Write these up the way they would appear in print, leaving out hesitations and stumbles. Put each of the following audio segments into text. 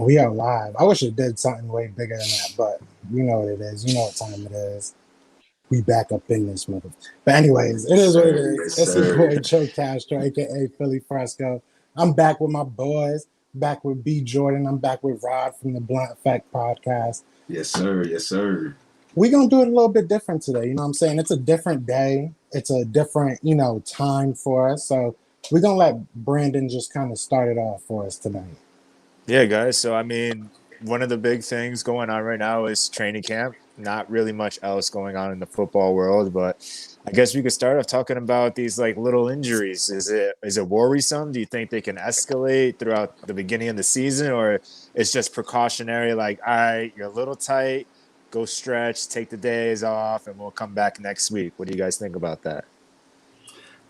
We are live. I wish it did something way bigger than that, but you know what it is. You know what time it is. We back up in this mother. But anyways, it Yes, is what it sir. is. Yes, It's your boy sir. Joe Castro, aka Philly Fresco. I'm back with my boys. Back with B Jordan. I'm back with Rod from the Blunt Effect podcast. Yes, sir. Yes, sir. We're gonna do it a little bit different today. You know what I'm saying? It's a different day. It's a different, time for us. So we're gonna let Brandon just kind of start it off for us tonight. Yeah, guys. So, I mean, one of the big things going on right now is training camp. Not really much else going on in the football world, but I guess we could start off talking about these like little injuries. Is it worrisome? Do you think they can escalate throughout the beginning of the season, or it's just precautionary? Like, all right, you're a little tight. Go stretch, take the days off, and we'll come back next week. What do you guys think about that?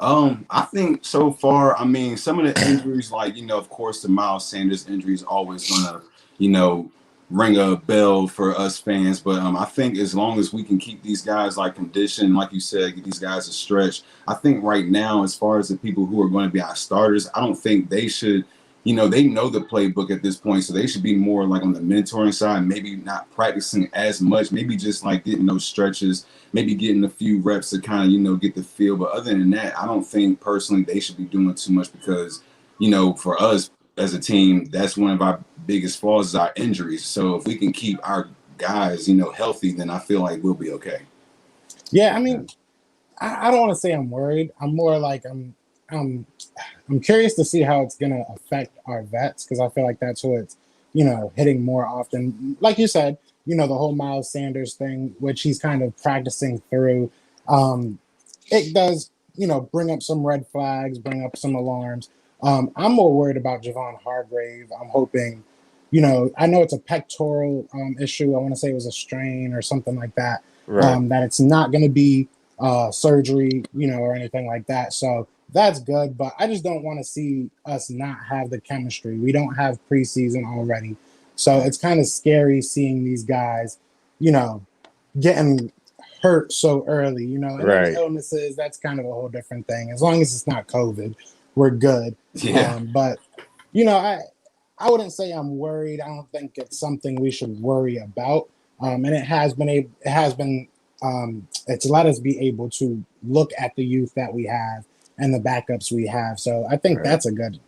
I think so far, I mean, some of the injuries, like, of course, the Miles Sanders injury is always gonna, you know, ring a bell for us fans. But I think as long as we can keep these guys like conditioned, like you said, get these guys a stretch. I think right now, as far as the people who are going to be our starters, I don't think they should. They know the playbook at this point, so they should be more like on the mentoring side, maybe not practicing as much, maybe just like getting those stretches, maybe getting a few reps to kind of, get the feel. But other than that, I don't think personally they should be doing too much because, for us as a team, that's one of our biggest flaws is our injuries. So if we can keep our guys, healthy, then I feel like we'll be okay. Yeah, I mean, I don't want to say I'm worried. I'm more like I'm curious to see how it's gonna affect our vets because I feel like that's who it's hitting more often. Like you said, the whole Miles Sanders thing, which he's kind of practicing through. Um, it does bring up some red flags, bring up some alarms. I'm more worried about Javon Hargrave. I'm hoping, I know it's a pectoral issue. I want to say it was a strain or something like that. Right. That it's not going to be surgery, or anything like that. So that's good, but I just don't want to see us not have the chemistry. We don't have preseason already. So it's kind of scary seeing these guys, getting hurt so early, and then the Right. illnesses, that's kind of a whole different thing. As long as it's not COVID, we're good. Yeah. But, I wouldn't say I'm worried. I don't think it's something we should worry about. And it's let us be able to look at the youth that we have and the backups we have. So I think that's a good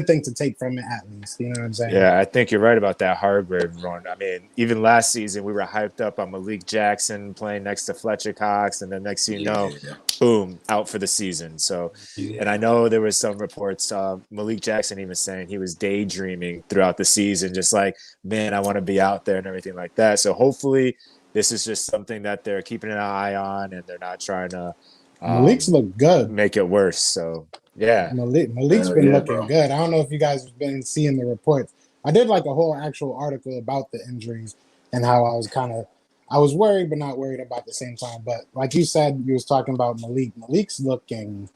thing to take from it at least. You know what I'm saying? Yeah, I think you're right about that Hargrave run. I mean, even last season we were hyped up on Malik Jackson playing next to Fletcher Cox, and then next thing you know, boom, out for the season. So, and I know there was some reports, Malik Jackson even saying he was daydreaming throughout the season, just like, man, I want to be out there and everything like that. So hopefully this is just something that they're keeping an eye on and they're not trying to Malik's look good. make it worse. So yeah, Malik's been looking bro. good. I don't know if you guys have been seeing the reports. I did like a whole actual article about the injuries and how I was worried but not worried about the same time. But like you said, you was talking about Malik. Malik's looking.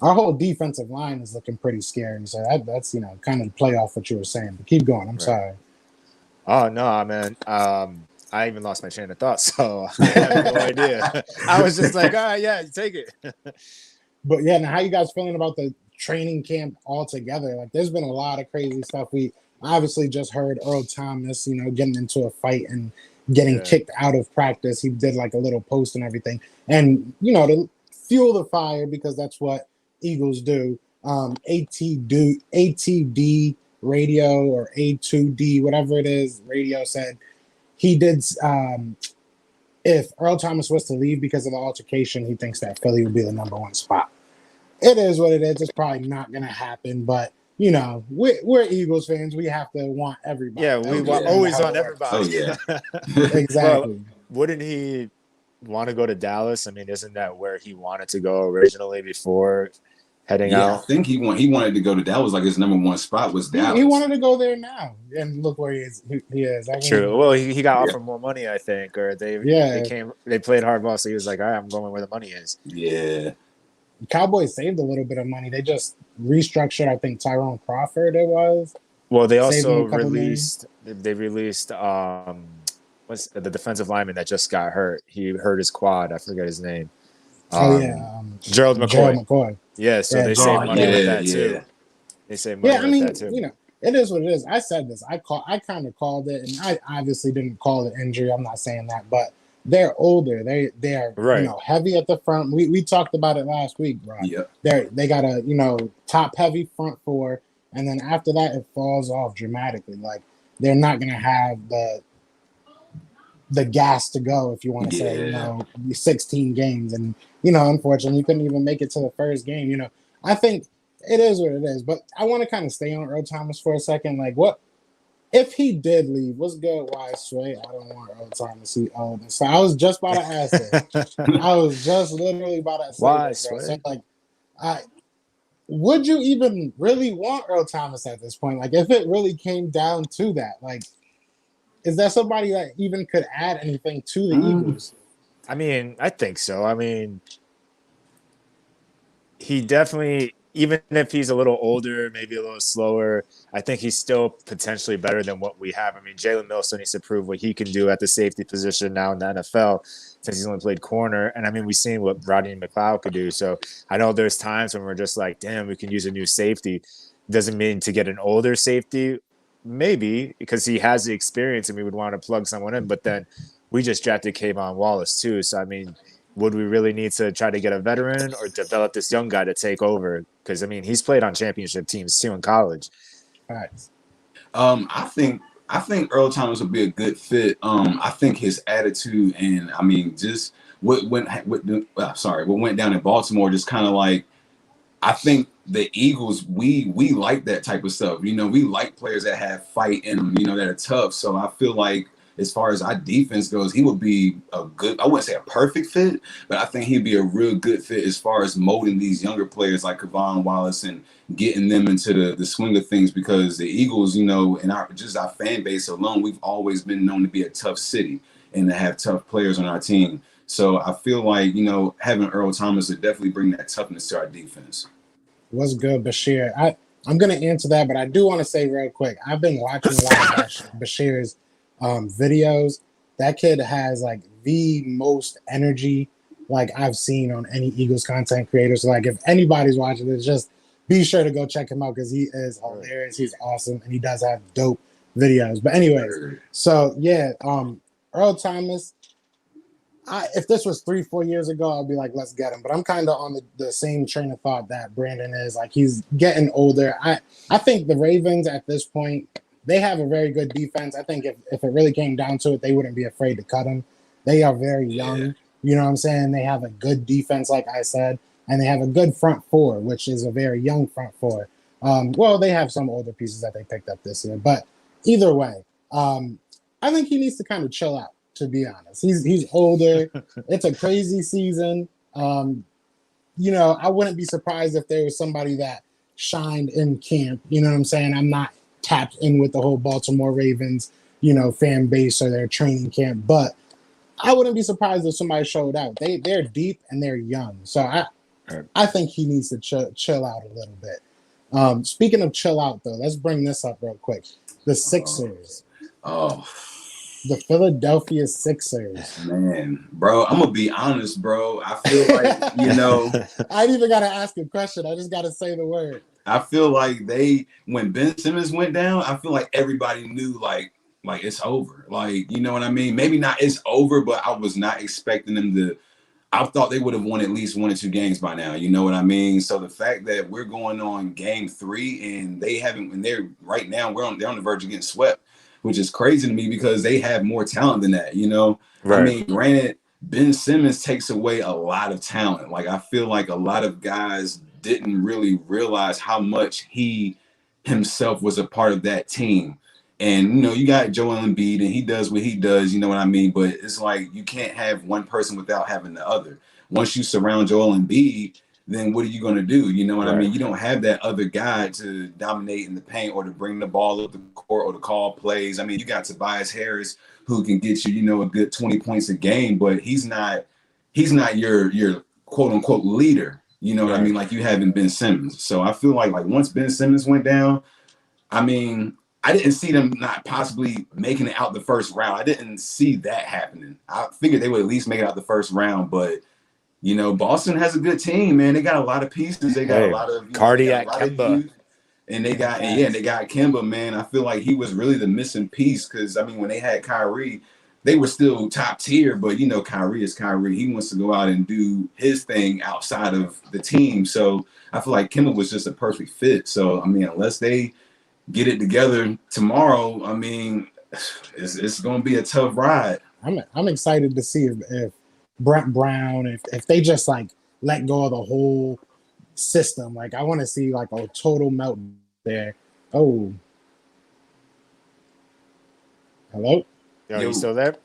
Our whole defensive line is looking pretty scary. So that's kind of play off what you were saying. But keep going. I'm sorry. Oh no, man. I even lost my train of thought, so I have no idea. I was just like, all right, yeah, take it. But yeah, now how you guys feeling about the training camp altogether? Like, there's been a lot of crazy stuff. We obviously just heard Earl Thomas, getting into a fight and getting kicked out of practice. He did like a little post and everything, and to fuel the fire because that's what Eagles do. ATD radio or A2D, whatever it is, radio said he did. If Earl Thomas was to leave because of the altercation, he thinks that Philly would be the number one spot. It is what it is. It's probably not going to happen, but we're Eagles fans. We have to want everybody. Yeah, we always want everybody. Oh yeah. Exactly. Well, wouldn't he want to go to Dallas? I mean, isn't that where he wanted to go originally before heading out? I think he wanted to go to Dallas. Like his number one spot was Dallas. He wanted to go there now, and look where he is. I mean, true. Well, he got offered more money, I think, or they played hardball, so he was like, all right, I'm going where the money is. Yeah. Cowboys saved a little bit of money. They just restructured, I think, Tyrone Crawford it was. Well, they also released what's the defensive lineman that just got hurt. He hurt his quad. I forget his name. Gerald McCoy. Yeah, so they saved money with that too. They saved money with that too. it is what it is. I said this. I kind of called it, and I obviously didn't call it injury. I'm not saying that, but they're older. They're Right. heavy at the front. We talked about it last week, bro. Yep. They got a top heavy front four, and then after that it falls off dramatically. Like they're not gonna have the gas to go, if you want to say, 16 games, and unfortunately you couldn't even make it to the first game. I think it is what it is, but I want to kind of stay on Earl Thomas for a second. Like, what if he did leave? What's good? Why Sway? I don't want Earl Thomas. So I was just about to ask this. I was just literally about to say Why this, bro. Sway? So, like, would you even really want Earl Thomas at this point? Like, if it really came down to that, like, is there somebody that even could add anything to the Eagles? I mean, I think so. I mean, he definitely, even if he's a little older, maybe a little slower, I think he's still potentially better than what we have. I mean, Jalen Mills still needs to prove what he can do at the safety position now in the NFL since he's only played corner. And I mean, we've seen what Rodney McLeod could do. So I know there's times when we're just like, damn, we can use a new safety. Doesn't mean to get an older safety. Maybe because he has the experience and we would want to plug someone in, but then we just drafted Kayvon Wallace too. So I mean, would we really need to try to get a veteran or develop this young guy to take over? Because I mean, he's played on championship teams too in college. Right. I think Earl Thomas would be a good fit. I think his attitude and I mean just what went down in Baltimore just kind of like I think the Eagles, we like that type of stuff. We like players that have fight in them, that are tough. So I feel like as far as our defense goes, he would be a good, I wouldn't say a perfect fit, but I think he'd be a real good fit as far as molding these younger players like Kayvon Wallace and getting them into the swing of things because the Eagles, and our fan base alone, we've always been known to be a tough city and to have tough players on our team. So I feel like, having Earl Thomas would definitely bring that toughness to our defense. What's good, Bashir? I'm going to answer that, but I do want to say real quick, I've been watching a lot of Bashir's videos. That kid has like the most energy like I've seen on any Eagles content creator. So like if anybody's watching this, just be sure to go check him out because he is hilarious. He's awesome and he does have dope videos. But anyways, so yeah, Earl Thomas. If this was 3-4 years ago, I'd be like, let's get him. But I'm kind of on the same train of thought that Brandon is. Like, he's getting older. I think the Ravens at this point, they have a very good defense. I think if it really came down to it, they wouldn't be afraid to cut him. They are very young. Yeah. You know what I'm saying? They have a good defense, like I said, and they have a good front four, which is a very young front four. Well, they have some older pieces that they picked up this year. But either way, I think he needs to kind of chill out. To be honest, he's older. It's a crazy season. I wouldn't be surprised if there was somebody that shined in camp. You know what I'm saying? I'm not tapped in with the whole Baltimore Ravens, fan base or their training camp, but I wouldn't be surprised if somebody showed out. They're deep and they're young, so I think he needs to chill out a little bit. Speaking of chill out, though, let's bring this up real quick. The Sixers. The Philadelphia Sixers. Man, bro, I'm going to be honest, bro. I feel like, I ain't even got to ask a question. I just got to say the word. I feel like when Ben Simmons went down, I feel like everybody knew, like it's over. Like, you know what I mean? Maybe not it's over, but I was not expecting them to. I thought they would have won at least 1 or 2 games by now. You know what I mean? So the fact that we're going on game 3 and they haven't, and they're right now, they're on the verge of getting swept. Which is crazy to me because they have more talent than that, Right. I mean, granted, Ben Simmons takes away a lot of talent. Like, I feel like a lot of guys didn't really realize how much he himself was a part of that team. And, you got Joel Embiid, and he does what he does, you know what I mean? But it's like you can't have one person without having the other. Once you surround Joel Embiid, then what are you going to do? You know what I mean? You don't have that other guy to dominate in the paint or to bring the ball up the court or to call plays. I mean, you got Tobias Harris who can get you, a good 20 points a game, but he's not your quote unquote leader. You know what I mean? Like you have in Ben Simmons. So I feel like once Ben Simmons went down, I mean, I didn't see them not possibly making it out the first round. I didn't see that happening. I figured they would at least make it out the first round, but Boston has a good team, man. They got a lot of pieces. They got a lot of cardiac Kemba. And they got Kemba, man. I feel like he was really the missing piece because I mean, when they had Kyrie, they were still top tier, but you know, Kyrie is Kyrie. He wants to go out and do his thing outside of the team. So I feel like Kemba was just a perfect fit. So I mean, unless they get it together tomorrow, I mean, it's going to be a tough ride. I'm excited to see if Brett Brown, if they just like let go of the whole system. Like I want to see like a total meltdown there. Oh, hello. Yo, Yo, you still there?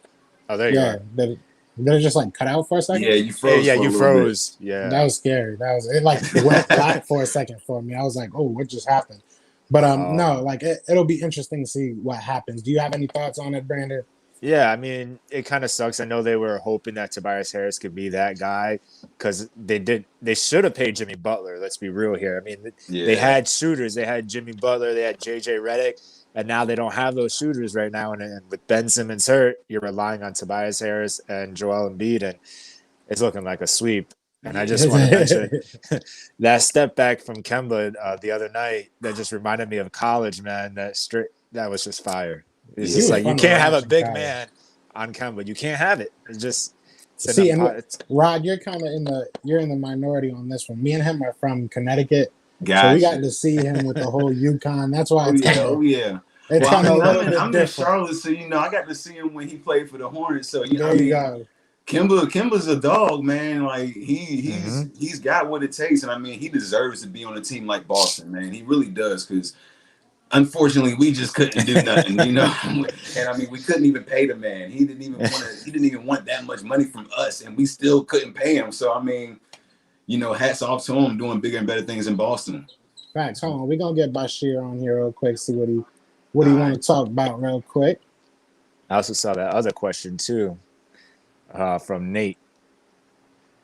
Oh, there you Yeah, are. did it just like cut out for a second? yeah, you froze. Yeah, for a you little froze. bit. Yeah. That was scary. That was it. Like went black for a second for me. I was like, oh, what just happened? But no, like it'll be interesting to see what happens. Do you have any thoughts on it, Brandon? Yeah, I mean, it kind of sucks. I know they were hoping that Tobias Harris could be that guy because they should have paid Jimmy Butler. Let's be real here. I mean, they Yeah, had shooters. They had Jimmy Butler. They had JJ Redick, and now they don't have those shooters right now. And with Ben Simmons hurt, you're relying on Tobias Harris and Joel Embiid, and it's looking like a sweep. And I just want to mention that step back from Kemba the other night that just reminded me of college, man. That was just fire. It's yeah. just was like you fun to can't have a watch in big college. man on Kemba. You can't have it. It's just it's See, an, and it's, Rod, you're kind of you're in the minority on this one. Me and him are from Connecticut, so we got Gotcha. to see him with the whole UConn. That's why Oh it's yeah, kind oh of yeah. it's Well, kind of a little bit I'm in different. Charlotte, so you know I got to see him when he played for the Hornets. So I There you mean, go. Kimba's a dog, man. Like Mhm. he's got what it takes, and I mean he deserves to be on a team like Boston, man. He really does, because unfortunately we just couldn't do nothing, you know. And I mean we couldn't even pay the man. He didn't even want that much money from us, and we still couldn't pay him. So I mean, you know, hats off to him doing bigger and better things in Boston. Facts. Hold on, we're gonna get Bashir on here real quick. See what All he right. want to talk about real quick. I also saw that other question too from Nate.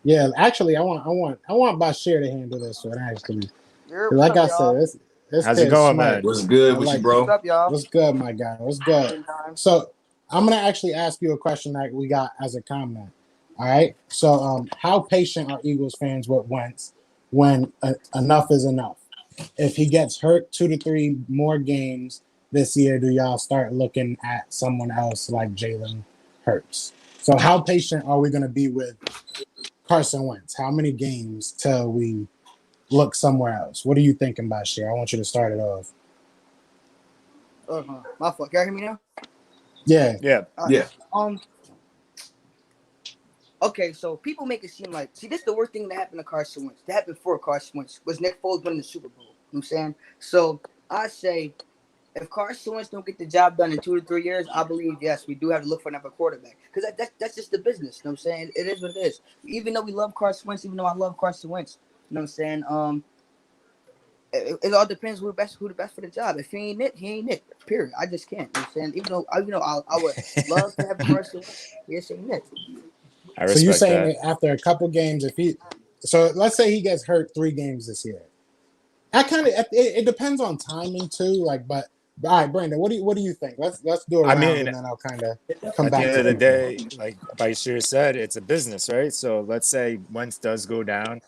Yeah, actually, I want Bashir to handle this one. Actually, You're, 'cause what's like up, I y'all? said, this How's it kid's going, smart. man? What's good I with you, like What's bro? up, y'all? what's good, my guy. What's good? Good time. So I'm gonna actually ask you a question that we got as a comment. All right. So how patient are Eagles fans with Wentz when enough is enough? If he gets hurt 2 to 3 more games this year, do y'all start looking at someone else like Jalen Hurts? So how patient are we gonna be with Carson Wentz? How many games till we look somewhere else? What are you thinking about, Share? I want you to start it off. My fault. Can you hear me now? Yeah. Yeah. Yeah. Um. Okay, so people make it seem like, see, this is the worst thing that happened to Carson Wentz. That happened for Carson Wentz was Nick Foles winning the Super Bowl. You know what I'm saying? So I say, if Carson Wentz don't get the job done in 2 to 3 years, I believe, yes, we do have to look for another quarterback. Because that's just the business. You know what I'm saying? It is what it is. Even though we love Carson Wentz, even though I love Carson Wentz, you know what I'm saying? It all depends who the best for the job. If he ain't it, he ain't it. Period. I just can't. You know what I'm saying? Even though I would love to have Carson Wentz, he just ain't it. I So you respect saying that. that after a couple games, so let's say he gets hurt 3 games this year. I kind of it depends on timing too. Like, but all right, Brandon, what do you think? Let's do a I round mean, and then I'll kind of come at the back end to of the people. day, like Bashir said, it's a business, right? So let's say Wentz does go down,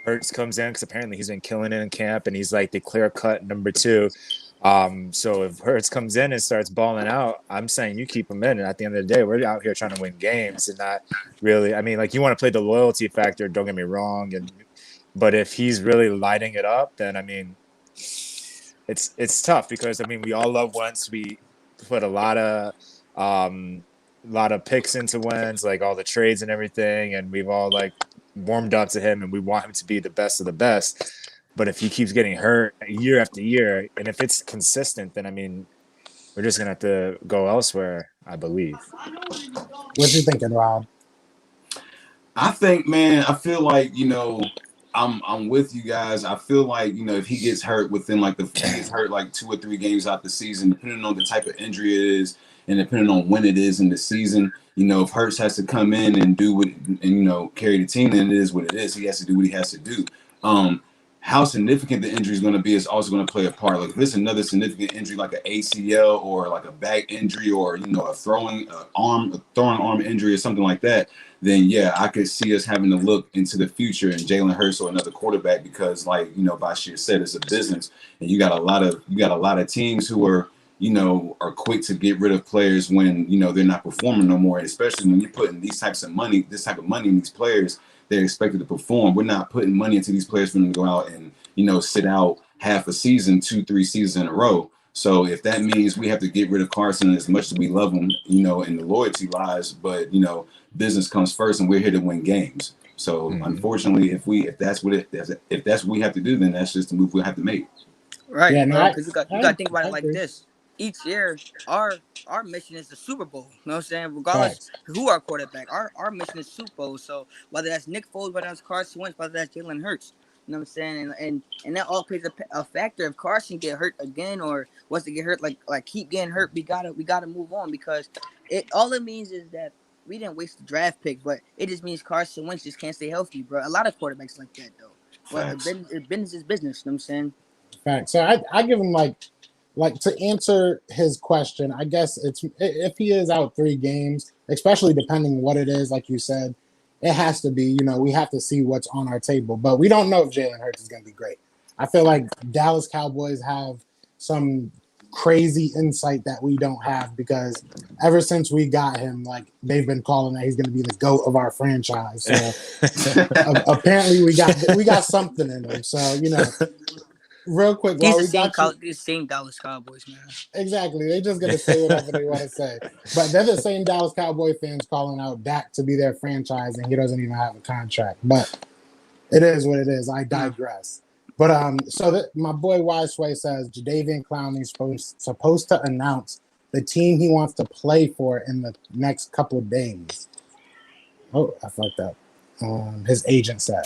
Hurts comes in because apparently he's been killing it in camp, and he's like the clear cut number 2. So if Hurts comes in and starts balling out, I'm saying you keep him in. And at the end of the day, we're out here trying to win games and not really. I mean, like you want to play the loyalty factor. Don't get me wrong, but if he's really lighting it up, then I mean, it's tough because I mean we all love Wentz. We put a lot of picks into Wentz, like all the trades and everything, and we've all like warmed up to him, and we want him to be the best of the best. But if he keeps getting hurt year after year, and if it's consistent, then I mean we're just gonna have to go elsewhere, I believe. What you thinking, Rob? I think, man, I feel like, you know, I'm with you guys. I feel like, you know, if he gets hurt if he gets hurt like 2 or 3 games out the season, depending on the type of injury it is and depending on when it is in the season, you know, if Hurts has to come in and do what and you know carry the team, then it is what it is. He has to do what he has to do. Um, how significant the injury is going to be is also going to play a part. Like if it's another significant injury, like an ACL or like a back injury, or a throwing arm injury or something like that, then yeah, I could see us having to look into the future and Jalen Hurts or another quarterback because, like Bashir said, it's a business, and you got a lot of teams who are quick to get rid of players when they're not performing no more, and especially when you're putting this type of money in these players. They're expected to perform. We're not putting money into these players for them to go out and sit out half a season, 2-3 seasons in a row. So if that means we have to get rid of Carson, as much as we love him, and the loyalty lies, but business comes first, and we're here to win games. So unfortunately, if that's what we have to do, then that's just the move we'll have to make. Right, Yeah, no, because you got to think about it like this. Each year, our mission is the Super Bowl. You know what I'm saying? Regardless who our quarterback, our mission is Super Bowl. So whether that's Nick Foles, whether that's Carson Wentz, whether that's Jalen Hurts, you know what I'm saying? And that all plays a factor. If Carson get hurt again or wants to get hurt, like keep getting hurt, we gotta move on, because all it means is that we didn't waste the draft pick, but it just means Carson Wentz just can't stay healthy, bro. A lot of quarterbacks like that though. But business is business. You know what I'm saying? Fact. So I give him like to answer his question. I guess it's if he is out 3 games, especially depending what it is, like you said, it has to be. We have to see what's on our table, but we don't know if Jalen Hurts is going to be great. I feel like Dallas Cowboys have some crazy insight that we don't have, because ever since we got him, like they've been calling that he's going to be the GOAT of our franchise. So apparently we got something in him. So real quick, he's the same Dallas Cowboys, man. Exactly, they're just gonna say whatever they want to say, but they're the same Dallas Cowboy fans calling out Dak to be their franchise, and he doesn't even have a contract. But it is what it is. I digress. But my boy Wiseway says Jadeveon Clowney's supposed to announce the team he wants to play for in the next couple of days. Oh, I fucked up. His agent said.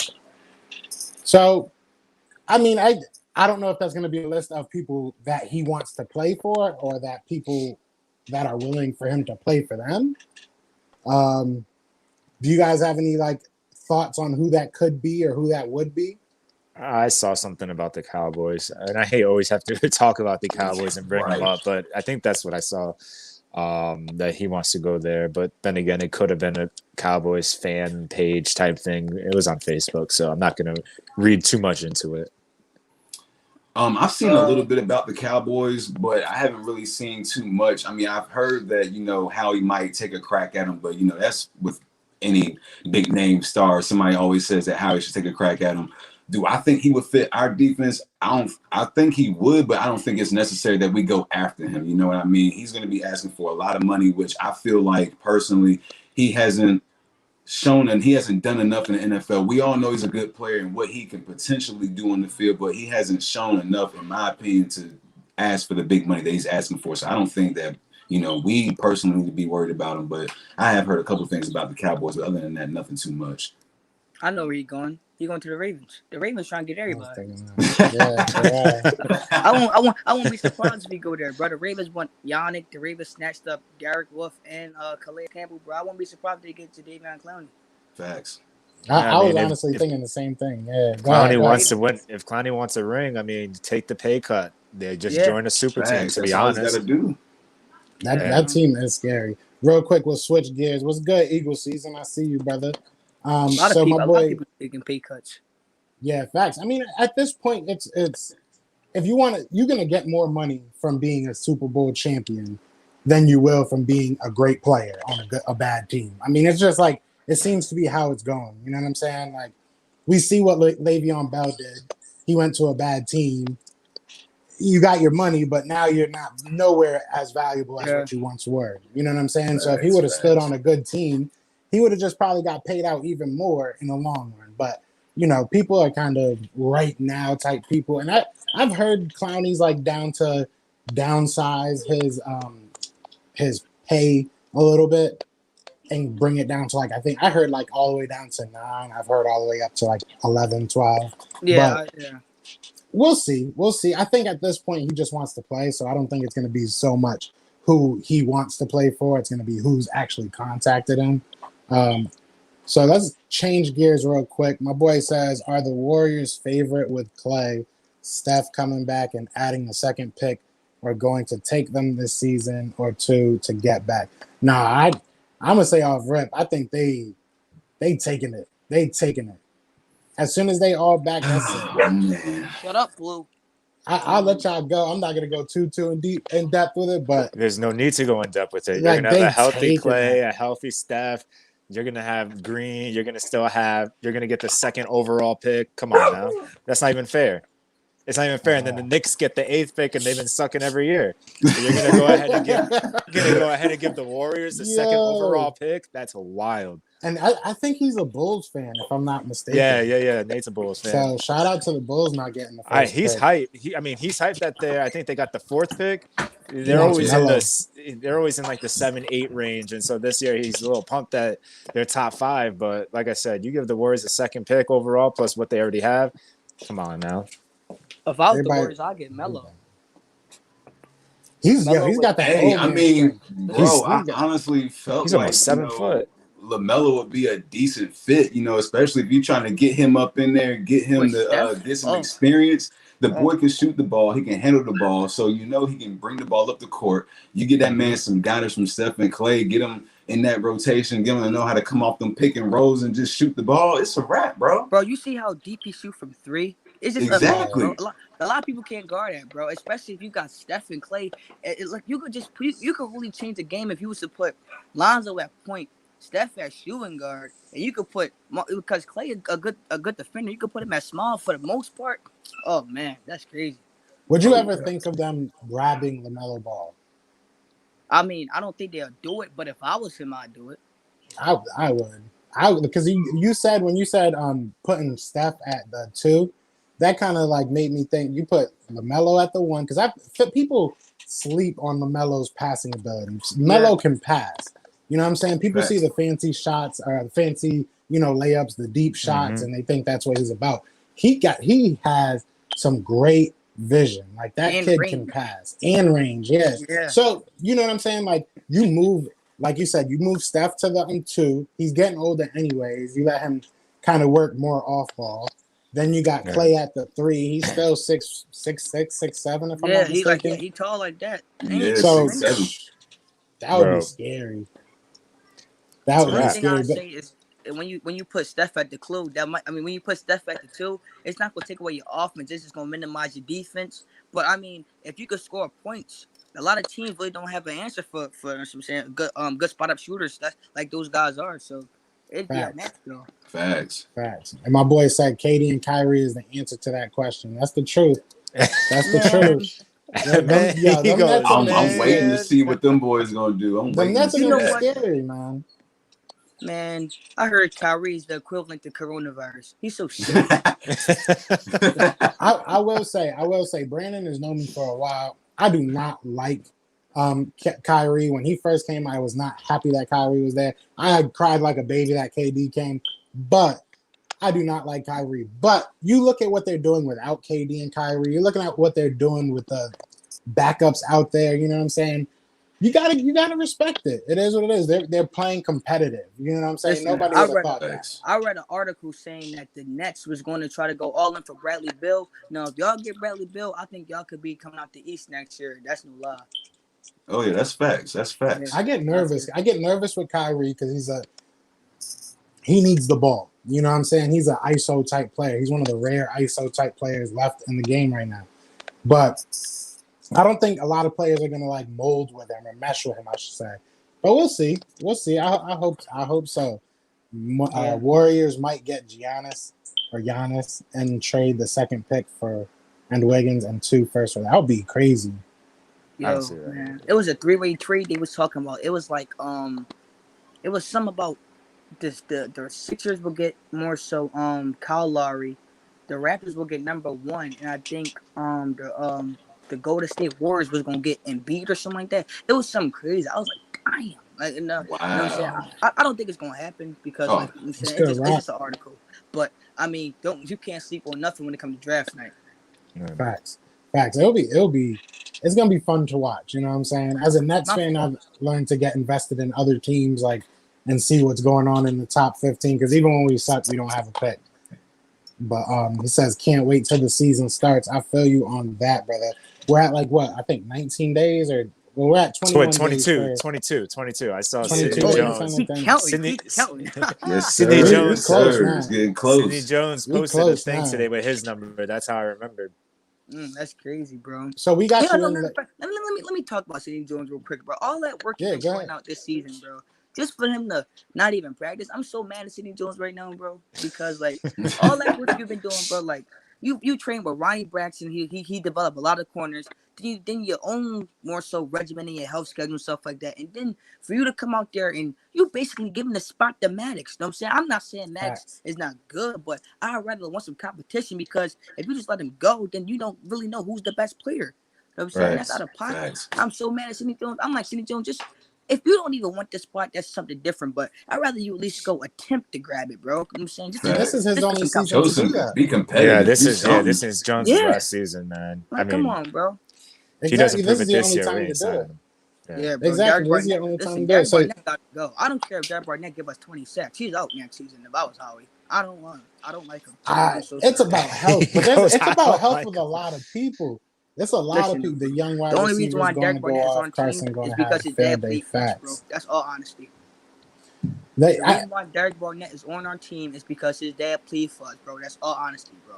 So, I mean, I don't know if that's going to be a list of people that he wants to play for, or that people that are willing for him to play for them. Do you guys have any thoughts on who that could be or who that would be? I saw something about the Cowboys, and I hate always have to talk about the Cowboys and bring them up, but I think that's what I saw, that he wants to go there. But then again, it could have been a Cowboys fan page type thing. It was on Facebook, so I'm not going to read too much into it. I've seen a little bit about the Cowboys, but I haven't really seen too much. I mean, I've heard that, Howie might take a crack at him, but, that's with any big name star. Somebody always says that Howie should take a crack at him. Do I think he would fit our defense? I think he would, but I don't think it's necessary that we go after him. You know what I mean? He's going to be asking for a lot of money, which I feel like personally he hasn't shown, and he hasn't done enough in the NFL. We all know he's a good player and what he can potentially do on the field, but he hasn't shown enough, in my opinion, to ask for the big money that he's asking for. So I don't think that, we personally need to be worried about him. But I have heard a couple of things about the Cowboys, but other than that, nothing too much. I know where he's going. He's going to the Ravens. The Ravens trying to get everybody. I won't be surprised if he go there, bro. The Ravens want Yannick. The Ravens snatched up Derek Wolf and Calais Campbell, bro. I won't be surprised if they get to Jadeveon Clowney. Facts. I was honestly thinking the same thing. Yeah, Clowney wants to win. If Clowney wants a ring, I mean, take the pay cut. They just join a super team. To be honest, that team is scary. Real quick, we'll switch gears. What's good, Eagles season? I see you, brother. A lot of people taking pay cuts. Yeah, facts. I mean, at this point, it's if you want to, you're gonna get more money from being a Super Bowl champion than you will from being a great player on a bad team. I mean, it's just it seems to be how it's going. You know what I'm saying? Like, we see what Le'Veon Bell did. He went to a bad team. You got your money, but now you're not nowhere as valuable as what you once were. You know what I'm saying? So if he would have stood on a good team, he would have just probably got paid out even more in the long run. But, people are kind of right now type people. And I've heard Clowney's down to downsize his pay a little bit and bring it down to I think I heard all the way down to 9. I've heard all the way up to 11, 12. Yeah. We'll see. I think at this point he just wants to play. So I don't think it's going to be so much who he wants to play for. It's going to be who's actually contacted him. So let's change gears real quick. My boy says, are the Warriors favorite with Clay, Steph coming back and adding the second pick, or going to take them this season or two to get back? Nah, I'm gonna say off rip. I think they taking it. They taking it. As soon as they all back, that's it. Oh, man. Shut up, Blue. I'll let y'all go. I'm not gonna go too in depth with it, but There's no need to go in depth with it. You're like gonna have they a healthy taking Clay, it. a healthy Steph. You're gonna have Green. You're gonna get the second overall pick. Come on now, that's not even fair. It's not even fair. And then the Knicks get the 8th pick, and they've been sucking every year. So you're gonna go ahead and give the Warriors the second Yo. overall pick. That's wild. And I think he's a Bulls fan, if I'm not mistaken. Yeah. Nate's a Bulls fan. So shout out to the Bulls not getting the first He's pick. hyped. He's hyped that I think they got the 4th pick. They're wants always Melo. they're always in like the 7-8 range, and so this year he's a little pumped that they're top 5. But like I said, you give the Warriors a second pick overall plus what they already have. Come on now. If I was the Everybody- Warriors, I'd get Melo. He's Melo got that. Hey, old I man mean, strength. bro, I He's got- honestly felt He's like almost 7 foot. LaMelo would be a decent fit, especially if you're trying to get him up in there, get him With to Steph? get some Oh. experience. The boy can shoot the ball. He can handle the ball. So, he can bring the ball up the court. You get that man some guidance from Steph and Clay. Get him in that rotation. Get him to know how to come off them pick and rolls and just shoot the ball. It's a wrap, bro. Bro, you see how deep he shoot from 3? It's just Exactly. amazing, bro. A lot of people can't guard that, bro. Especially if you got Steph and Clay. It's like you could really change the game if you was to put Lonzo at point, Steph at shooting guard, and you could put because Clay a good defender. You could put him at small for the most part. Oh man, that's crazy. Would you ever think of them grabbing LaMelo Ball? I mean, I don't think they'll do it, but if I was him, I'd do it. I would. Because you said when you said putting Steph at the 2, that kind of like made me think you put LaMelo at the 1 because people sleep on LaMelo's passing ability. Melo can pass. You know what I'm saying? People see the fancy shots or the fancy, layups, the deep shots, and they think that's what he's about. He has some great vision. Like that And kid range. can pass and range. Yeah. So you know what I'm saying? Like you move, like you said, you move Steph to the 2. He's getting older anyways. You let him kind of work more off ball. Then you got Clay at the 3. He's still 6'6", 6'7", if I'm not mistaken. he tall like that. Yeah, So 6'7". that would Bro. be scary. That would The only be thing scary. I But say is when you put Steph at the clue, when you put Steph at the 2, it's not gonna take away your offense. It's just gonna minimize your defense. But I mean, if you could score points, a lot of teams really don't have an answer for you know what I'm saying good spot up shooters. That's like those guys are. So it'd be a match though. Facts. And my boy said KD and Kyrie is the answer to that question. That's the truth. That's the truth. I'm waiting to see what them boys gonna do. I'm waiting to see You know that. what? Scary, man. Man, I heard Kyrie's the equivalent to coronavirus. He's so sick. I will say, Brandon has known me for a while. I do not like Kyrie. When he first came, I was not happy that Kyrie was there. I had cried like a baby that KD came, but I do not like Kyrie. But you look at what they're doing without KD and Kyrie. You're looking at what they're doing with the backups out there. You know what I'm saying? You gotta respect it. It is what it is. They're playing competitive. You know what I'm saying? Listen, Nobody would have thought that. I read an article saying that the Nets was going to try to go all in for Bradley Beal. Now, if y'all get Bradley Beal, I think y'all could be coming out the East next year. That's no lie. Oh yeah, that's facts. That's facts. I get nervous. I get nervous with Kyrie because he needs the ball. You know what I'm saying? He's an ISO type player. He's one of the rare ISO type players left in the game right now. But I don't think a lot of players are gonna like mold with him or mesh with him, I should say. But we'll see. We'll see. I hope so. Warriors might get Giannis and trade the second pick for and Wiggins and 2 first. That would be crazy. Yo, man. It was a 3-way trade they was talking about. It was like it was something about this the Sixers will get more so Kyle Lowry, the Raptors will get number 1, and I think the Golden State Warriors was gonna get Embiid or something like that. It was something crazy. I was like, damn. Like, you know what I'm saying? I don't think it's gonna happen because like I'm saying, it's just an article. But I mean, you can't sleep on nothing when it comes to draft night. Facts. It's gonna be fun to watch. You know what I'm saying? As a Nets fan, I've learned to get invested in other teams. Like, and see what's going on in the top 15. Because even when we suck, we don't have a pick. But he says, can't wait till the season starts. I feel you on that, brother. We're at like what? I think 19 days or well, we're at 21 22, days. 22. I saw 22 Sidney days, Jones. something like that. Counting. Sydney- Keep counting. Yes, Sidney sir. Jones. Yes, sir. It's Close, getting Sidney close. Jones We posted a close thing now. today with his number. That's how I remembered. That's crazy, bro. So we got you in. Let me talk about Sidney Jones real quick, bro. All that work he's Yeah, been go putting ahead. out this season, bro. Just for him to not even practice. I'm so mad at Sidney Jones right now, bro. Because like all that work you've been doing, bro. Like you train with Ronnie Braxton. He developed a lot of corners. Then you own more so regimenting your health schedule and stuff like that. And then for you to come out there and you basically giving the spot to Maddox. You know what I'm saying? I'm not saying Maddox is not good, but I'd rather want some competition because if you just let him go, then you don't really know who's the best player. You know what I'm saying? That's out of pocket. Facts. I'm so mad at Sidney Jones. I'm like, Sidney Jones, just if you don't even want the spot, that's something different. But I'd rather you at least go attempt to grab it, bro. You know what I'm saying? Just And this is his just only some season to Show do some, that. be competitive. Yeah, Do this something. is Jones' Yeah. last season, man. like, I mean, come on, bro. if he doesn't Exactly. prove This it is the this only year, we time to ain't do signing it. him. Yeah, bro. Exactly. Derek This is the Barnett. only time Listen, to do it. Derek So Barnett got to go. I don't care if Derek Barnett give us 20 sacks. He's out next season. If I was Howie, I don't want him. I don't like him. I'm so it's sorry. about health, but He goes, it's "I about don't health like with a lot of people. There's a lot of Listen, people. The young wide the only reason receivers why going Derek to go Barnett is off. on Carson team going is to have because his field dad day played for us, bro. facts. That's all honesty. They, The reason why Derek Barnett is on our team is because his dad played for us, bro. That's all honesty, bro.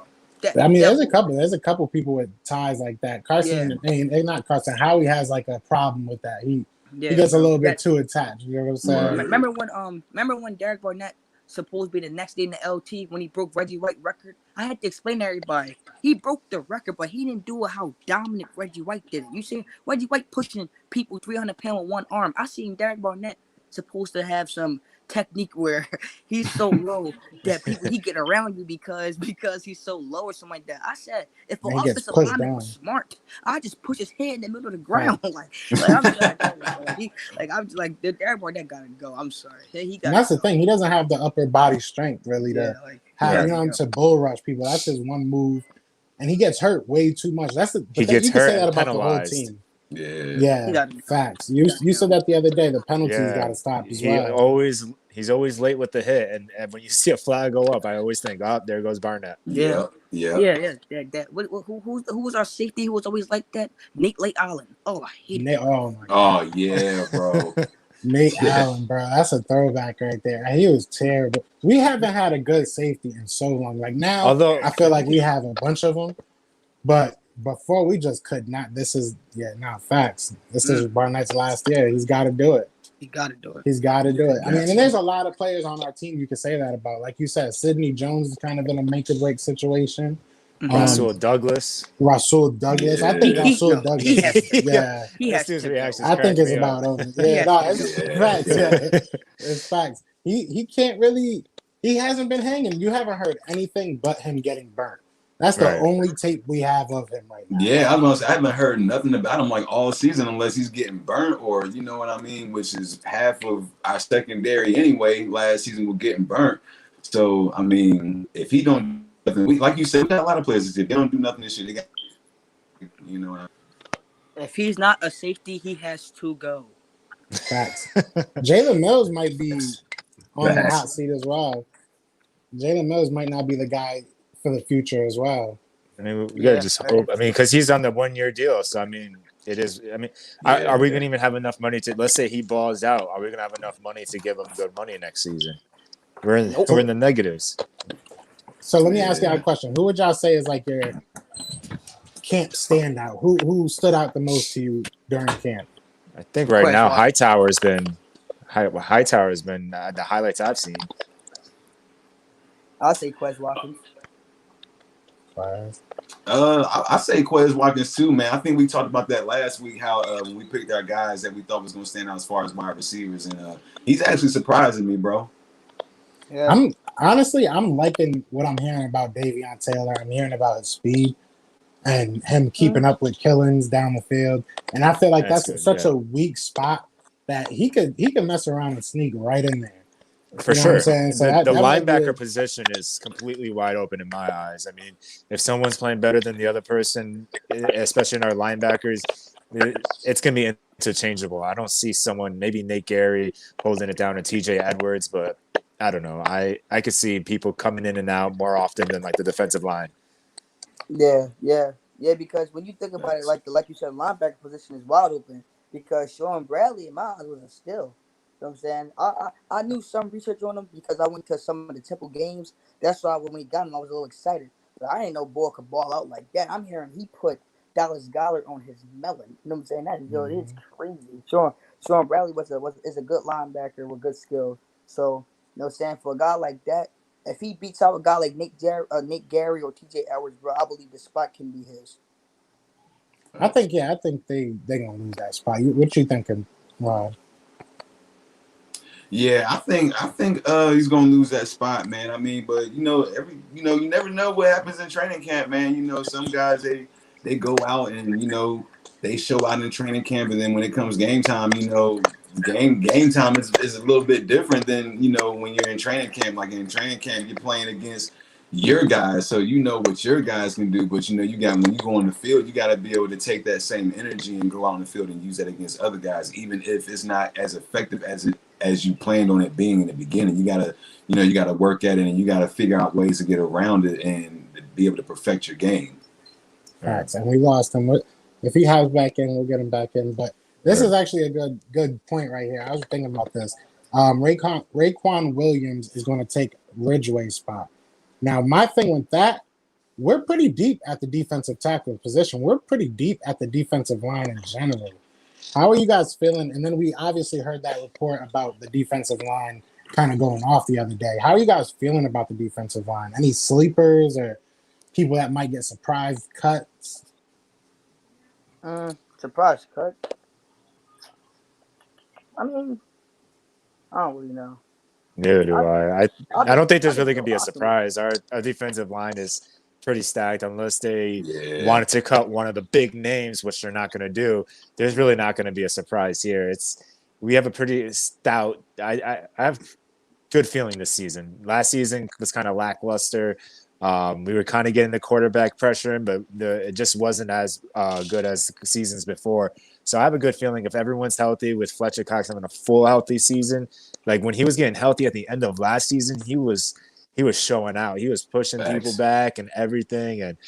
I mean, there's a couple people with ties like that. Carson, not Carson. Howie has like a problem with that. He gets a little bit too attached. You know what I'm saying? Right. Remember when Derek Barnett supposed to be the next day in the LT when he broke Reggie White record? I had to explain to everybody. He broke the record, but he didn't do it how dominant Reggie White did it. You see Reggie White pushing people 300 pounds with one arm. I seen Derek Barnett supposed to have some technique where he's so low that he get around you because he's so low or something like that. I said if an And he gets offensive pushed lineman down. was smart, I just push his head in the middle of the ground. like I'm trying to tell you, bro. I'm just like Derek Barnett gotta go. I'm sorry. He got. And that's the thing. He doesn't have the upper body strength really to have to bull rush people. That's his one move, and he gets hurt way too much. He gets you can hurt say that and about penalized. the whole team. Yeah. Facts. You said that the other day. The penalties got to stop as well. He's always late with the hit, and when you see a flag go up, I always think, oh, there goes Barnett. Yeah. Who was our safety? Who was always like that? Nate Lake Allen. Oh, I hate it. Oh my God. Oh yeah, bro. Nate Allen, bro. That's a throwback right there. He was terrible. We haven't had a good safety in so long. Like now, I feel like we have a bunch of them, but before we just could not. This is not facts. This is Barnett's last year. He's got to do it. He got to do it. He's got to do it. I mean, and there's a lot of players on our team you could say that about. Like you said, Sidney Jones is kind of in a make or break situation. Rasul Douglas. I think Rasul Douglas. He has I think it's about over. It's facts. Yeah. It's facts. He can't really. He hasn't been hanging. You haven't heard anything but him getting burnt. That's the only tape we have of him right now. Yeah, I haven't heard nothing about him like all season unless he's getting burnt or you know what I mean, which is half of our secondary anyway. Last season was getting burnt. So I mean, if he don't do nothing, like you said, we got a lot of players. If they don't do nothing this year, they got If he's not a safety, he has to go. Facts. Jalen Mills might be on the hot seat as well. Jalen Mills might not be the guy for the future as well. I mean, we gotta just hope. I mean, because he's on the 1 year deal, so I mean, it is. I mean, are we gonna even have enough money to? Let's say he balls out. Are we gonna have enough money to give him good money next season? We're in the negatives. So let me ask y'all a question. Who would y'all say is like your camp standout? Who stood out the most to you during camp? I think right now Hightower's been the highlights I've seen. I'll say Quez Watkins. I say Quez Watkins too, man. I think we talked about that last week. How when we picked our guys that we thought was going to stand out as far as wide receivers, and he's actually surprising me, bro. Yeah. I'm liking what I'm hearing about Davion Taylor. I'm hearing about his speed and him keeping up with Killings down the field. And I feel like that's such a weak spot that he could mess around and sneak right in there. For sure. So the linebacker position is completely wide open in my eyes. I mean, if someone's playing better than the other person, especially in our linebackers, it's going to be interchangeable. I don't see someone, maybe Nate Gary holding it down to TJ Edwards, but I don't know. I could see people coming in and out more often than like the defensive line. Yeah. Because when you think about it, Facts. like you said, linebacker position is wide open because Sean Bradley in my eyes was a steal. You know what I'm saying? I knew some research on him because I went to some of the Temple games. That's why when we got him, I was a little excited. But I didn't know Boy could ball out like that. I'm hearing he put Dallas Gollard on his melon. You know what I'm saying? That is yo, it's crazy. Sean Bradley is a good linebacker with good skills. So you know what I'm saying, for a guy like that, if he beats out a guy like Nick Gary or TJ Edwards, bro, I believe the spot can be his. I think they gonna lose that spot. What you thinking, Rod? Yeah, I think he's gonna lose that spot, man. I mean, but you never know what happens in training camp, man. Some guys they go out and they show out in training camp, and then when it comes game time, game time is a little bit different than when you're in training camp. Like in training camp, you're playing against your guys, so you know what your guys can do. But you got when you go on the field, you got to be able to take that same energy and go out on the field and use that against other guys, even if it's not as effective as you planned on it being in the beginning. You gotta work at it, and you gotta figure out ways to get around it and be able to perfect your game. Facts. And we lost him. If he hops back in, we'll get him back in. But this is actually a good point right here. I was thinking about this. Raekwon Williams is going to take Ridgeway's spot. Now, my thing with that, we're pretty deep at the defensive tackle position. We're pretty deep at the defensive line in general. How are you guys feeling? And then we obviously heard that report about the defensive line kind of going off the other day. How are you guys feeling about the defensive line? Any sleepers or people that might get surprise cuts? Surprise cut. I mean, I don't really know. Neither do I don't think there's think really so. gonna be a surprise. Our defensive line is pretty stacked unless they Yeah. wanted to cut one of the big names, which they're not going to do. There's really not going to be a surprise here. We have a pretty stout. I have good feeling this season. Last season was kind of lackluster. We were kind of getting the quarterback pressure in, but it just wasn't as good as seasons before. So I have a good feeling if everyone's healthy, with Fletcher Cox having a full healthy season. Like when he was getting healthy at the end of last season, he was showing out. He was pushing people back and everything. And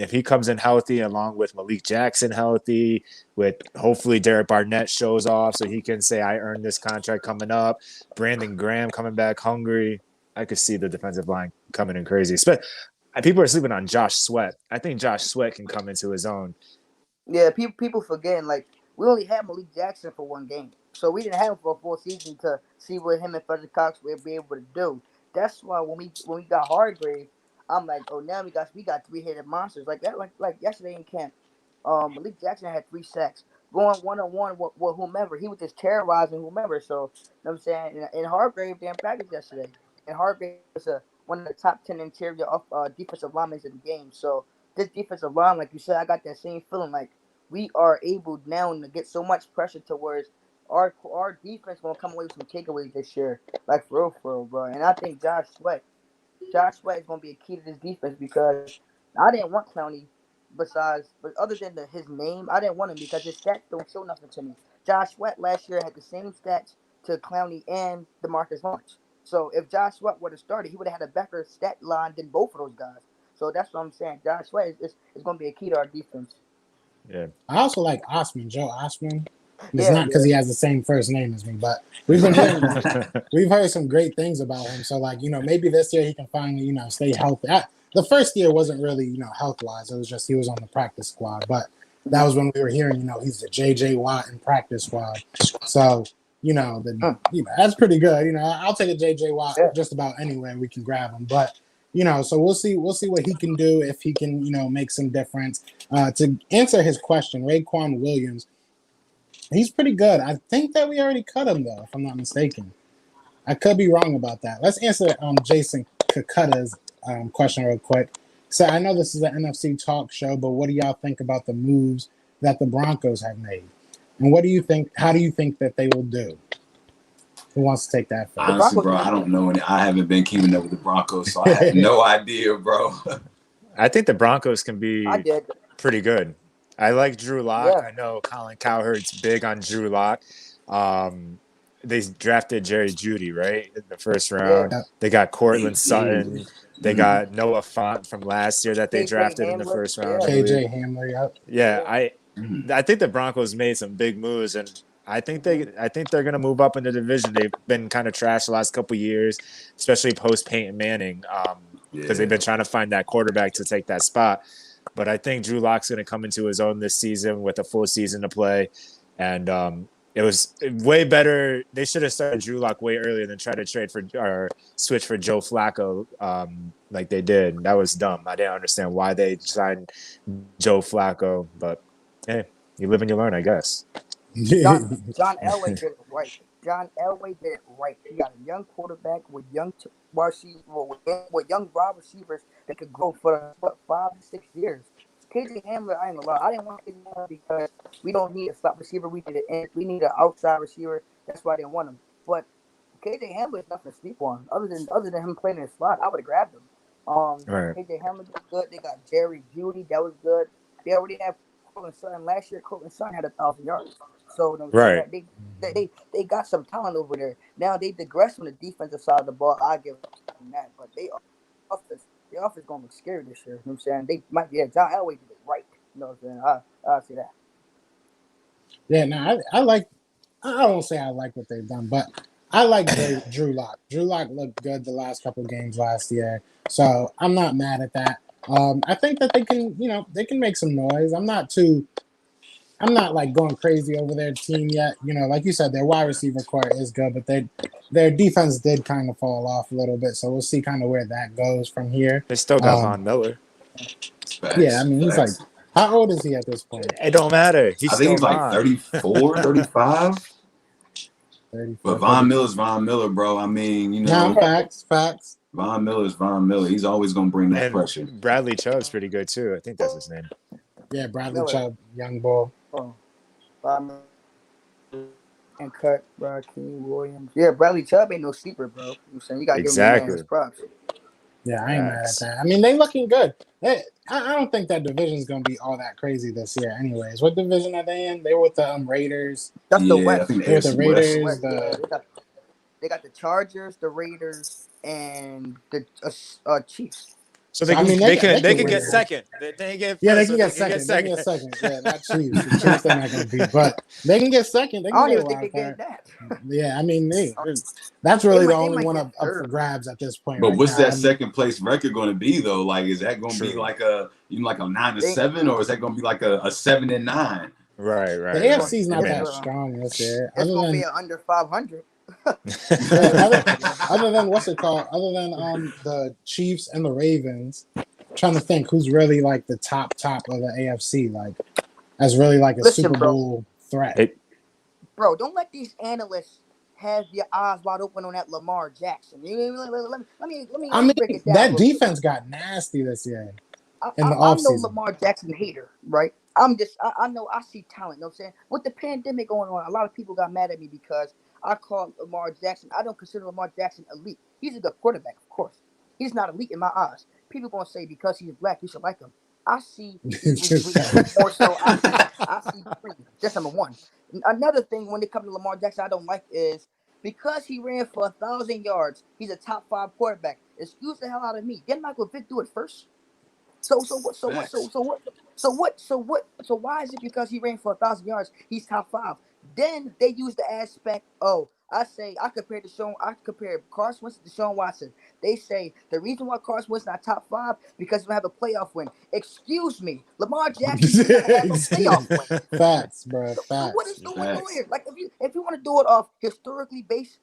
if he comes in healthy, along with Malik Jackson healthy, with hopefully Derek Barnett shows off so he can say, I earned this contract coming up. Brandon Graham coming back hungry. I could see the defensive line coming in crazy. People are sleeping on Josh Sweat. I think Josh Sweat can come into his own. Yeah, people forgetting, like, we only had Malik Jackson for one game. So we didn't have him for a full season to see what him and Fletcher Cox would be able to do. That's why when we got Hargrave, I'm like, oh, now we got three-headed monsters like that. Like yesterday in camp, Malik Jackson had 3 sacks, going one-on-one with whomever. He was just terrorizing whomever. So you know what I'm saying, and Hargrave didn't practice yesterday, and Hargrave was one of the top 10 interior defensive linemen in the game. So this defensive line, like you said, I got that same feeling like we are able now to get so much pressure towards our defense gonna come away with some takeaways this year, like for real, bro. And I think Josh Sweat is gonna be a key to this defense because I didn't want Clowney. But other than his name, I didn't want him because his stats don't show nothing to me. Josh Sweat last year had the same stats to Clowney and DeMarcus Lawrence. So if Josh Sweat would have started, he would have had a better stat line than both of those guys. So that's what I'm saying. Josh Sweat is going to be a key to our defense. Yeah. I also like Osman, Joe Osman. It's not because he has the same first name as me, but we've heard some great things about him. So maybe this year he can finally stay healthy. The first year wasn't really health wise. It was just he was on the practice squad, but that was when we were hearing he's the JJ Watt in practice squad. So that's pretty good. I'll take a JJ Watt just about anywhere we can grab him, but. So we'll see what he can do, if he can, make some difference. To answer his question, Raekwon Williams, he's pretty good. I think that we already cut him, though, if I'm not mistaken. I could be wrong about that. Let's answer Jason Kakuta's question real quick. So I know this is an NFC talk show, but what do y'all think about the moves that the Broncos have made? And what do you think? How do you think that they will do? Who wants to take that first? Honestly, bro, I don't know. I haven't been keeping up with the Broncos, so I have no idea, bro. I think the Broncos can be pretty good. I like Drew Lock. Yeah, I know Colin Cowherd's big on Drew Lock. Um, they drafted Jerry Judy, right, in the first yeah. round. Yeah. They got They Cortland did. Sutton. They got Noah Font from last year that they KJ drafted in the Hamler. first round, I Yeah, believe. KJ Hamler. Yep. Yeah, yeah. I think the Broncos made some big moves, and Mm-hmm. I think they're gonna move up in the division. They've been kind of trash the last couple years, especially post Peyton Manning, because they've Yeah. been trying to find that quarterback to take that spot. But I think Drew Lock's gonna come into his own this season with a full season to play, and it was way better. They should have started Drew Lock way earlier than try to trade for or switch for Joe Flacco, like they did. That was dumb. I didn't understand why they signed Joe Flacco, but hey, you live and you learn, I guess. John Elway did it right. John Elway did it right. He got a young quarterback with young wide receivers, with young wide receivers that could grow for what 5 to 6 years. KJ Hamler, I ain't gonna lie, I didn't want KJ Hamler because we don't need a slot receiver. We need an outside receiver. That's why I didn't want him. But KJ Hamler is nothing to sleep on. Other than him playing in the slot, I would have grabbed him. Right, KJ Hamler did good. They got Jerry Judy, that was good. They already have Courtland Sutton. Last year, Courtland Sutton had 1,000 yards. So you know what I'm saying right. that they got some talent over there. Now they digress on the defensive side of the ball. I give them that, but the offense gonna look scary this year. You know what I'm saying? They might John Elway did it right. You know what I'm saying? I see that. Yeah. No, I like. I won't say I like what they've done, but I like Drew Lock. Drew Lock looked good the last couple of games last year, so I'm not mad at that. I think that they can, they can make some noise. I'm not like going crazy over their team yet. Like you said, their wide receiver core is good, but their defense did kind of fall off a little bit. So we'll see kind of where that goes from here. They still got Um, Von Miller. yeah, I Facts. mean, he's like, Facts. how old is he at this point? It don't matter. He's I think still he's like Von. 34, 35. 34, But Von 35. Miller's Von Miller, bro. I mean, Now, facts. Von Miller's Von Miller. He's always gonna bring that And pressure. Bradley Chubb's pretty good too. I think that's his name. Yeah, Bradley Miller. Chubb, young bull. Oh, and cut King Williams. Yeah, Bradley Chubb ain't no sleeper, bro. You know what I'm saying? You gotta give him the man his Exactly. props. Yeah, I ain't mad at Facts. that. I mean, they looking good. I don't think that division's gonna be all that crazy this year. Anyways, what division are they in? They were with the Raiders. That's the Yeah, I West. think the They're with the AFC That's the West. Raiders. West. Yeah, they got the Chargers, the Raiders, and the Chiefs. So So I mean, they they can can get win. second. They didn't get Yeah, they first, can so they get can get second. They can second. get second. Yeah, not Chiefs. The Chiefs they're not gonna beat, but they can get second. They I can don't get a even think they wild get card. that. Yeah, I mean, that's really the They only might one get up for third. grabs at this point But right what's now. that second place record going to be though? Like, is that going to be True. like a like a They 9-7, or is that going to be like a 7-9? Right, The right, right. AFC's not it's that gonna strong this year. it's Other gonna be than a under 500. other than what's it called? Other than the Chiefs and the Ravens, trying to think who's really like the top of the AFC, like as really like a Listen, Super bro, Bowl threat. It, don't let these analysts have your eyes wide open on that Lamar Jackson. I Let me mean, break it down that real quick. defense got nasty this year I, in I, the I'm no offseason. Lamar Jackson hater, right? I know I see talent. You know what I'm saying? With the pandemic going on, a lot of people got mad at me because I call Lamar Jackson. I don't consider Lamar Jackson elite. He's a good quarterback, of course. He's not elite in my eyes. People gonna say because he's black, you should like him. I see more so. I see green. That's number one. Another thing when it comes to Lamar Jackson, I don't like is because he ran for 1,000 yards. He's a top 5 quarterback. Excuse the hell out of me. Didn't Michael Vick do it first? Facts. So why is it because he ran for 1,000 yards, he's top 5? Then they use the aspect, I compared Carson Wentz to Deshaun Watson. They say the reason why Carson Wentz not top 5 because he don't have a playoff win. Excuse me, Lamar Jackson did not have a playoff win. Facts, bro. So what Facts. is going on Facts. here? Like if you want to do it off historically based,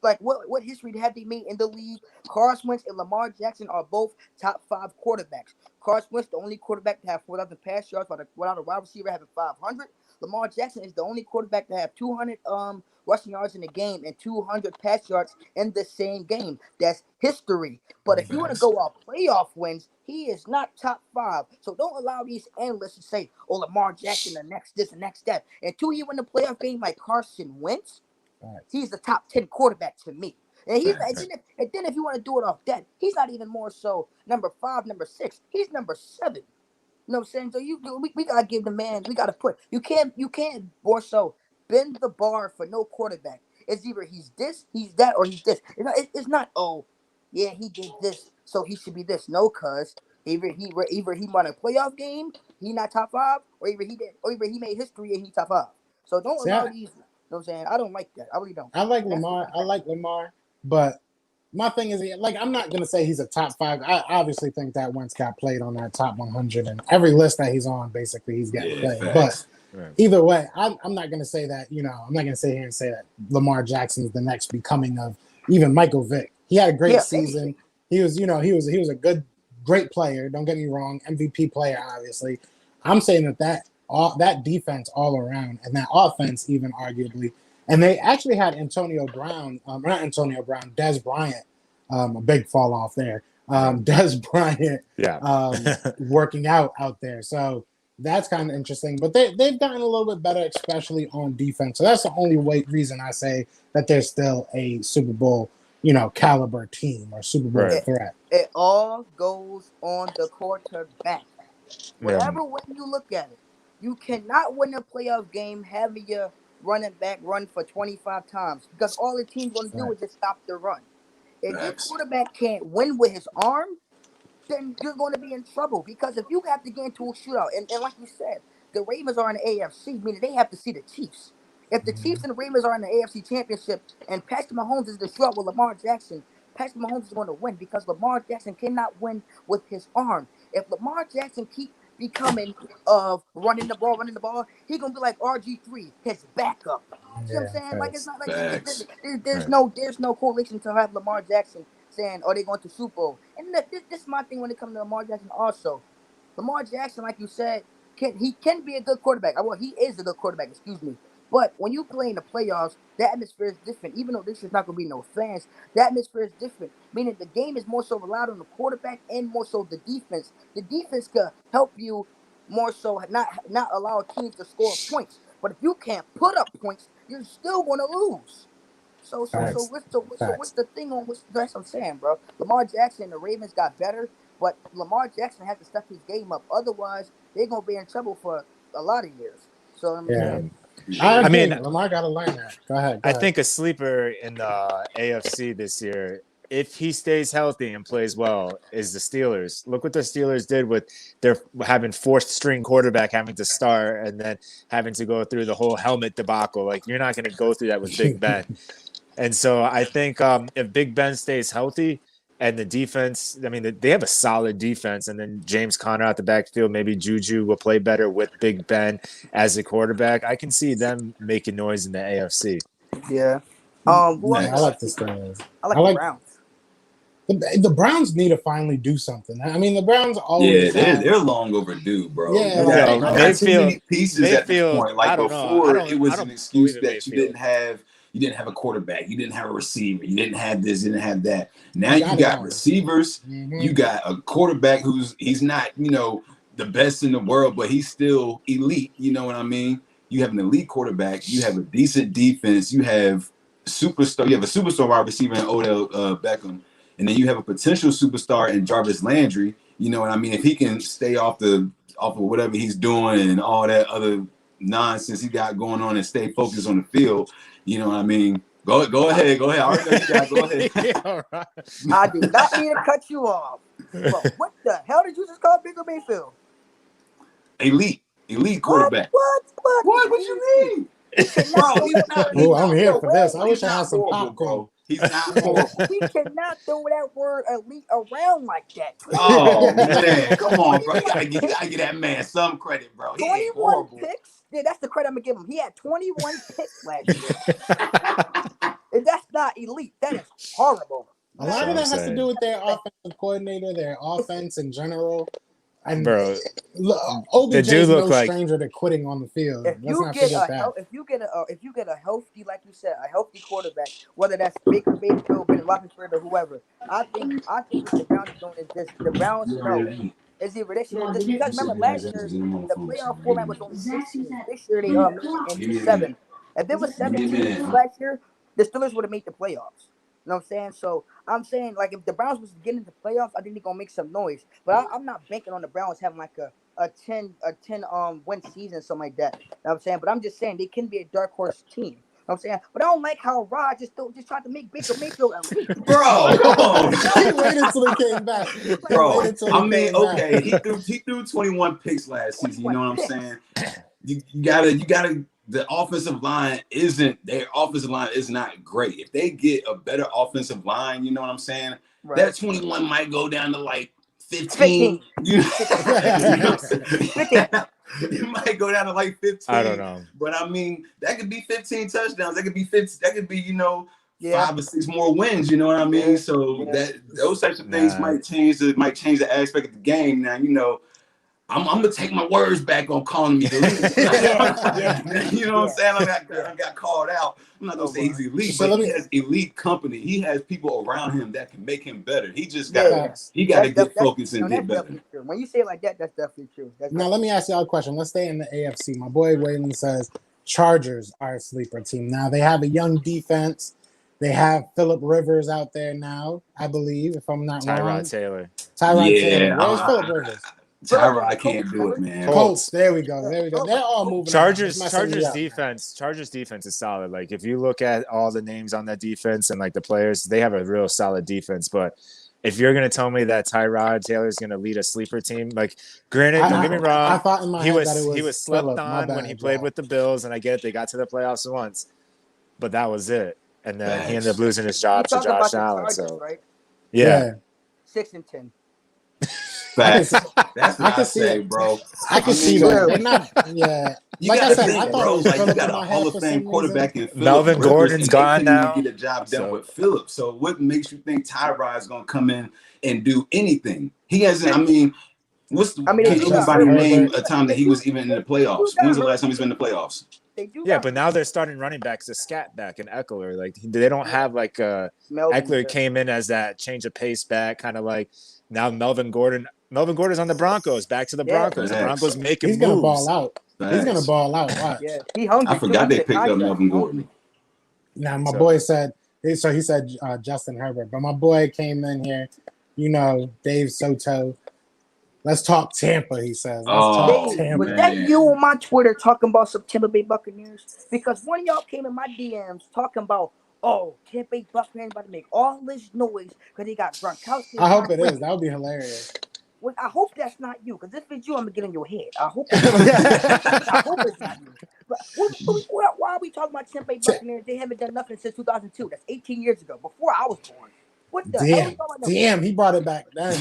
like what history have they made in the league? Carson Wentz and Lamar Jackson are both top 5 quarterbacks. Carson Wentz the only quarterback to have 4,000 pass yards without a wide receiver having 500. Lamar Jackson is the only quarterback to have 200 rushing yards in the game and 200 pass yards in the same game. That's history. But if you want to Facts. go off playoff wins, he is not top 5. So don't allow these analysts to say, "Oh, Lamar Jackson, the next this and next that." Until you win the playoff game like Carson Wentz, Facts. he's the top 10 quarterback to me. And he's Facts. and then if you want to do it off that, he's not even more so number 5, number 6. He's number 7. You know what I'm saying? So we gotta give the man. We gotta put. You can't more so bend the bar for no quarterback. It's either he's this, he's that, or he's this. It's not. Oh, yeah, he did this, so he should be this. No, cuz either he won a playoff game, he not top five, or either he did, or either he made history and he top five. So don't See, allow these. You know what I'm saying? I don't like that. I really don't. I like That's Lamar. I like Lamar, but my thing is, like, I'm not gonna say he's a top five. I obviously think that Wentz got played on that top 100, and every list that he's on, basically, he's getting Yeah, played. facts. But either way, I'm not gonna say that. I'm not gonna sit here and say that Lamar Jackson is the next becoming of even Michael Vick. He had a great season. He was a great player. Don't get me wrong, MVP player, obviously. I'm saying that defense all around and that offense even arguably. And they actually had Antonio Brown, not Antonio Brown, Des Bryant, a big fall off there. Des Bryant, working out there. So that's kind of interesting. But they've gotten a little bit better, especially on defense. So that's the only reason I say that they're still a Super Bowl, caliber team or Super Bowl threat. It all goes on the quarterback. Whatever way you look at it, you cannot win a playoff game having your running back run for 25 times because all the team's going to do is just stop the run. If your quarterback can't win with his arm, then you're going to be in trouble because if you have to get into a shootout, and like you said, the Ravens are in the AFC, meaning they have to see the Chiefs. If the Chiefs and the Ravens are in the AFC Championship and Patrick Mahomes is the shootout with Lamar Jackson, Patrick Mahomes is going to win because Lamar Jackson cannot win with his arm. If Lamar Jackson keep becoming of running the ball, he gonna be like RG3, his backup. See what I'm saying? Like it's not like there's no correlation to have Lamar Jackson saying, "Are they going to Super Bowl?" And this is my thing when it comes to Lamar Jackson. Also, Lamar Jackson, like you said, can be a good quarterback. Well, he is a good quarterback. Excuse me. But when you play in the playoffs, the atmosphere is different. Even though this is not going to be no fans, the atmosphere is different. Meaning the game is more so relied on the quarterback and more so the defense. The defense could help you more so not allow teams to score points. But if you can't put up points, you're still going to lose. So what's the thing on that's what I'm saying, bro? Lamar Jackson and the Ravens got better, but Lamar Jackson has to step his game up. Otherwise, they're gonna be in trouble for a lot of years. So I'm saying. I mean, Lamar got to learn that. Go ahead. I think a sleeper in the AFC this year, if he stays healthy and plays well, is the Steelers. Look what the Steelers did with their having fourth string quarterback having to start and then having to go through the whole helmet debacle. Like you're not going to go through that with Big Ben. And so I think if Big Ben stays healthy and the defense, I mean, they have a solid defense. And then James Conner out the backfield, maybe Juju will play better with Big Ben as a quarterback. I can see them making noise in the AFC. Yeah. I like the Steelers. I like the Browns. The Browns need to finally do something. I mean, the Browns always they're long overdue, bro. Yeah, they too many pieces at this point. Like before, it was an excuse that you didn't have a quarterback, you didn't have a receiver, you didn't have this, you didn't have that. Now you got receivers, you got a quarterback he's not, the best in the world, but he's still elite. You know what I mean? You have an elite quarterback, you have a decent defense, you have a superstar wide receiver in Odell Beckham. And then you have a potential superstar in Jarvis Landry. You know what I mean? If he can stay off of whatever he's doing and all that other nonsense he got going on and stay focused on the field, you know what I mean? Go ahead. I already know you got. Go ahead. Right. I did not mean to cut you off. But what the hell did you just call Baker Mayfield? Elite quarterback. What? What you mean? Bro, I'm here for this. I wish I had some popcorn. He's not horrible. We cannot throw that word elite around like that. Oh man, come on, bro. You gotta give that man some credit, bro. 21 picks. Yeah, that's the credit I'm gonna give him. He had 21 picks last year. And that's not elite. That is horrible. A lot of that has to do with their offensive coordinator, their offense in general. And bro, OBJ is no stranger to quitting on the field. If you get a healthy, like you said, a healthy quarterback, whether that's Baker Mayfield, Ben Roethlisberger, or whoever, I think what the Browns are doing is this: the Browns know is either this year. Because remember last year the playoff format was only 16. This year they made it 7. If it was 17 last year, the Steelers would have made the playoffs. You know what I'm saying? So I'm saying, like, if the Browns was to get into the playoffs, I think they're going to make some noise. But I'm not banking on the Browns having, like, a ten win season, something like that. You know what I'm saying? But I'm just saying they can be a dark horse team. You know what I'm saying? But I don't like how Rod just tried to make Baker Mayfield elite. Bro, come on, He waited till he came back. He bro. waited till I he mean, came okay, back. he threw 21 picks last season. You know what I'm 21 saying? You gotta. The offensive line their offensive line is not great. If they get a better offensive line, you know what I'm saying? Right. That 21 might go down to like 15. 15. You know what I'm saying? 15. It might go down to like 15. I don't know. But I mean, that could be 15 touchdowns. That could be 50. That could be, Yeah. 5 or 6 more wins. You know what I mean? Yeah. So Yeah. that those types of things might change the aspect of the game. Now, I'm gonna take my words back on calling me elite. Yeah. You know what I'm saying? Yeah. I got called out. I'm not gonna say he's elite, So but he has elite company. He has people around him that can make him better. He just got Yeah. he got to get That's- focused and no, get that's better. definitely true. When you say it like that, that's definitely true. Now let me ask y'all a question. Let's stay in the AFC. My boy Waylon says Chargers are a sleeper team. Now they have a young defense. They have Phillip Rivers out there now, I believe, if I'm not wrong. Tyrod Taylor. Tyrod Taylor. Where's Phillip Rivers? Tyrod, I can't do it, man. Colts. There we go. There we go. They're all moving. Chargers Chargers defense is solid. Like if you look at all the names on that defense and like the players, they have a real solid defense. But if you're gonna tell me that Tyrod Taylor is gonna lead a sleeper team, like granted, don't get me wrong, I thought in my he head was that it was he was slept Phillip. on when he played with the Bills, and I get it, they got to the playoffs once, but that was it. And then he ended up losing his job to Josh Allen. So right? yeah. 6-10. Facts. That's what I see say, it. bro. I can see that. They're not. Yeah. You Like I gotta said, think, I thought bro. it was Like you Phillip got in a my Hall head of for Fame some quarterback in reason. Phillip Melvin Rivers, Gordon's and gone they couldn't now. even get a job done So- with Phillip. So what makes you think Tyrod's gonna come in and do anything? He hasn't. I mean, can they do got anybody Herbert. name a time that They he do- was even in the they playoffs? do When's the got last time he's been in the playoffs? They do. Yeah, but now they're starting running backs to Scat back and Eckler. Like they don't have like Eckler came in as that change of pace back, kind of like now Melvin Gordon. Melvin Gordon's on the Broncos, back to the Broncos. The Broncos making He's moves. gonna ball out. He's gonna ball out. Watch. Yeah, he hungry. I forgot they picked up Melvin Gordon. Now my boy said. So he said Justin Herbert, but my boy came in here. Dave Soto. Let's talk Tampa, he says. Let's talk Tampa. Was that you on my Twitter talking about some Tampa Bay Buccaneers? Because one of y'all came in my DMs talking about, Tampa Bay Buccaneers about to make all this noise because they got Gronkowski. I hope it is. That would be hilarious. Well, I hope that's not you, because if it's you, I'm gonna get in your head. I hope it's not you. I hope it's not you. But why are we talking about Tampa Bay Buccaneers? They haven't done nothing since 2002. That's 18 years ago, before I was born. What the hell? Damn, he brought it back then.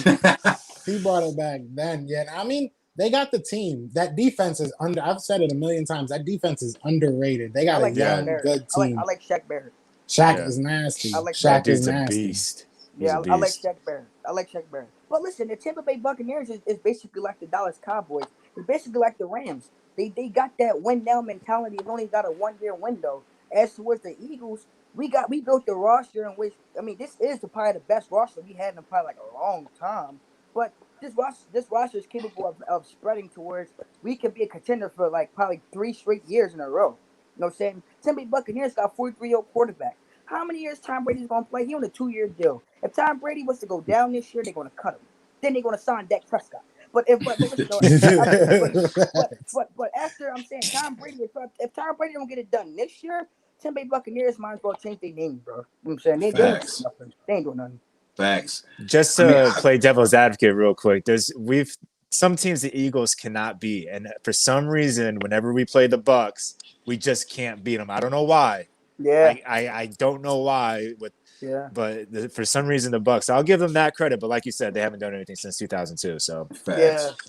He brought it back then. Yeah, I mean, they got the team. That defense is under. I've said it a million times. That defense is underrated. They got a young, good team. I like Shaq Barrett. Shaq is nasty. I like Shaq is nasty. Beast. Yeah, I like Shaq Barrett. But listen, the Tampa Bay Buccaneers is basically like the Dallas Cowboys. It's basically like the Rams. They got that win now mentality. It's only got a 1-year window. As towards the Eagles, we built the roster in which, I mean, this is probably the best roster we had in probably like a long time. But this roster is capable of spreading towards we can be a contender for like probably 3 straight years in a row. You know what I'm saying? Tampa Bay Buccaneers got a 43-year-old quarterback. How many years Tom Brady's going to play? He on a 2-year deal. If Tom Brady was to go down this year, they're going to cut him. Then they're going to sign Dak Prescott. But after I'm saying Tom Brady, if Tom Brady don't get it done this year, Tampa Bay Buccaneers might as well change their name, bro. You know what I'm saying? They ain't doing nothing. Facts. Just to play devil's advocate real quick, some teams the Eagles cannot beat, and for some reason, whenever we play the Bucks, we just can't beat them. I don't know why. Yeah, I don't know why. But for some reason the Bucks, I'll give them that credit. But like you said, they haven't done anything since 2002. So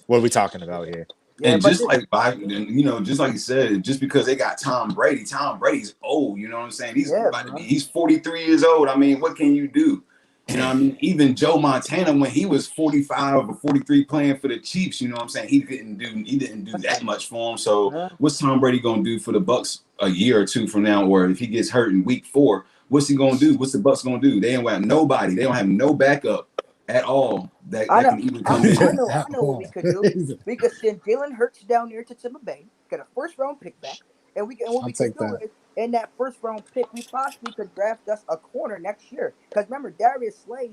what are we talking about here? Yeah, and just like you said, just because they got Tom Brady's old. You know what I'm saying? He's 43 years old. I mean, what can you do? You know what I mean? Even Joe Montana, when he was 45 or 43 playing for the Chiefs, you know what I'm saying? He didn't do that much for him. So what's Tom Brady gonna do for the Bucks a year or two from now? Or if he gets hurt in week 4, what's he gonna do? What's the Bucks gonna do? They ain't have nobody. They don't have no backup at all that can even come in. I know what we could do. We could send Jalen Hurts down there to Tampa Bay, get a first-round pick back, and what we could do is, in that first-round pick, we possibly could draft us a corner next year. Because remember, Darius Slay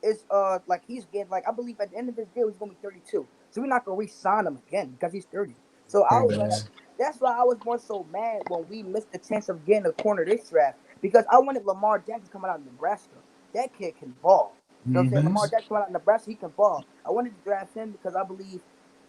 is he's getting I believe at the end of this deal he's gonna be 32. So we're not gonna re-sign him again because he's 30. So I was like, Yeah. that's why I was more so mad when we missed the chance of getting a corner this draft because I wanted Lamar Jackson coming out of Nebraska. That kid can ball. You know what I'm saying? Hmm. Lamar Jackson coming out of Nebraska, he can ball. I wanted to draft him because I believe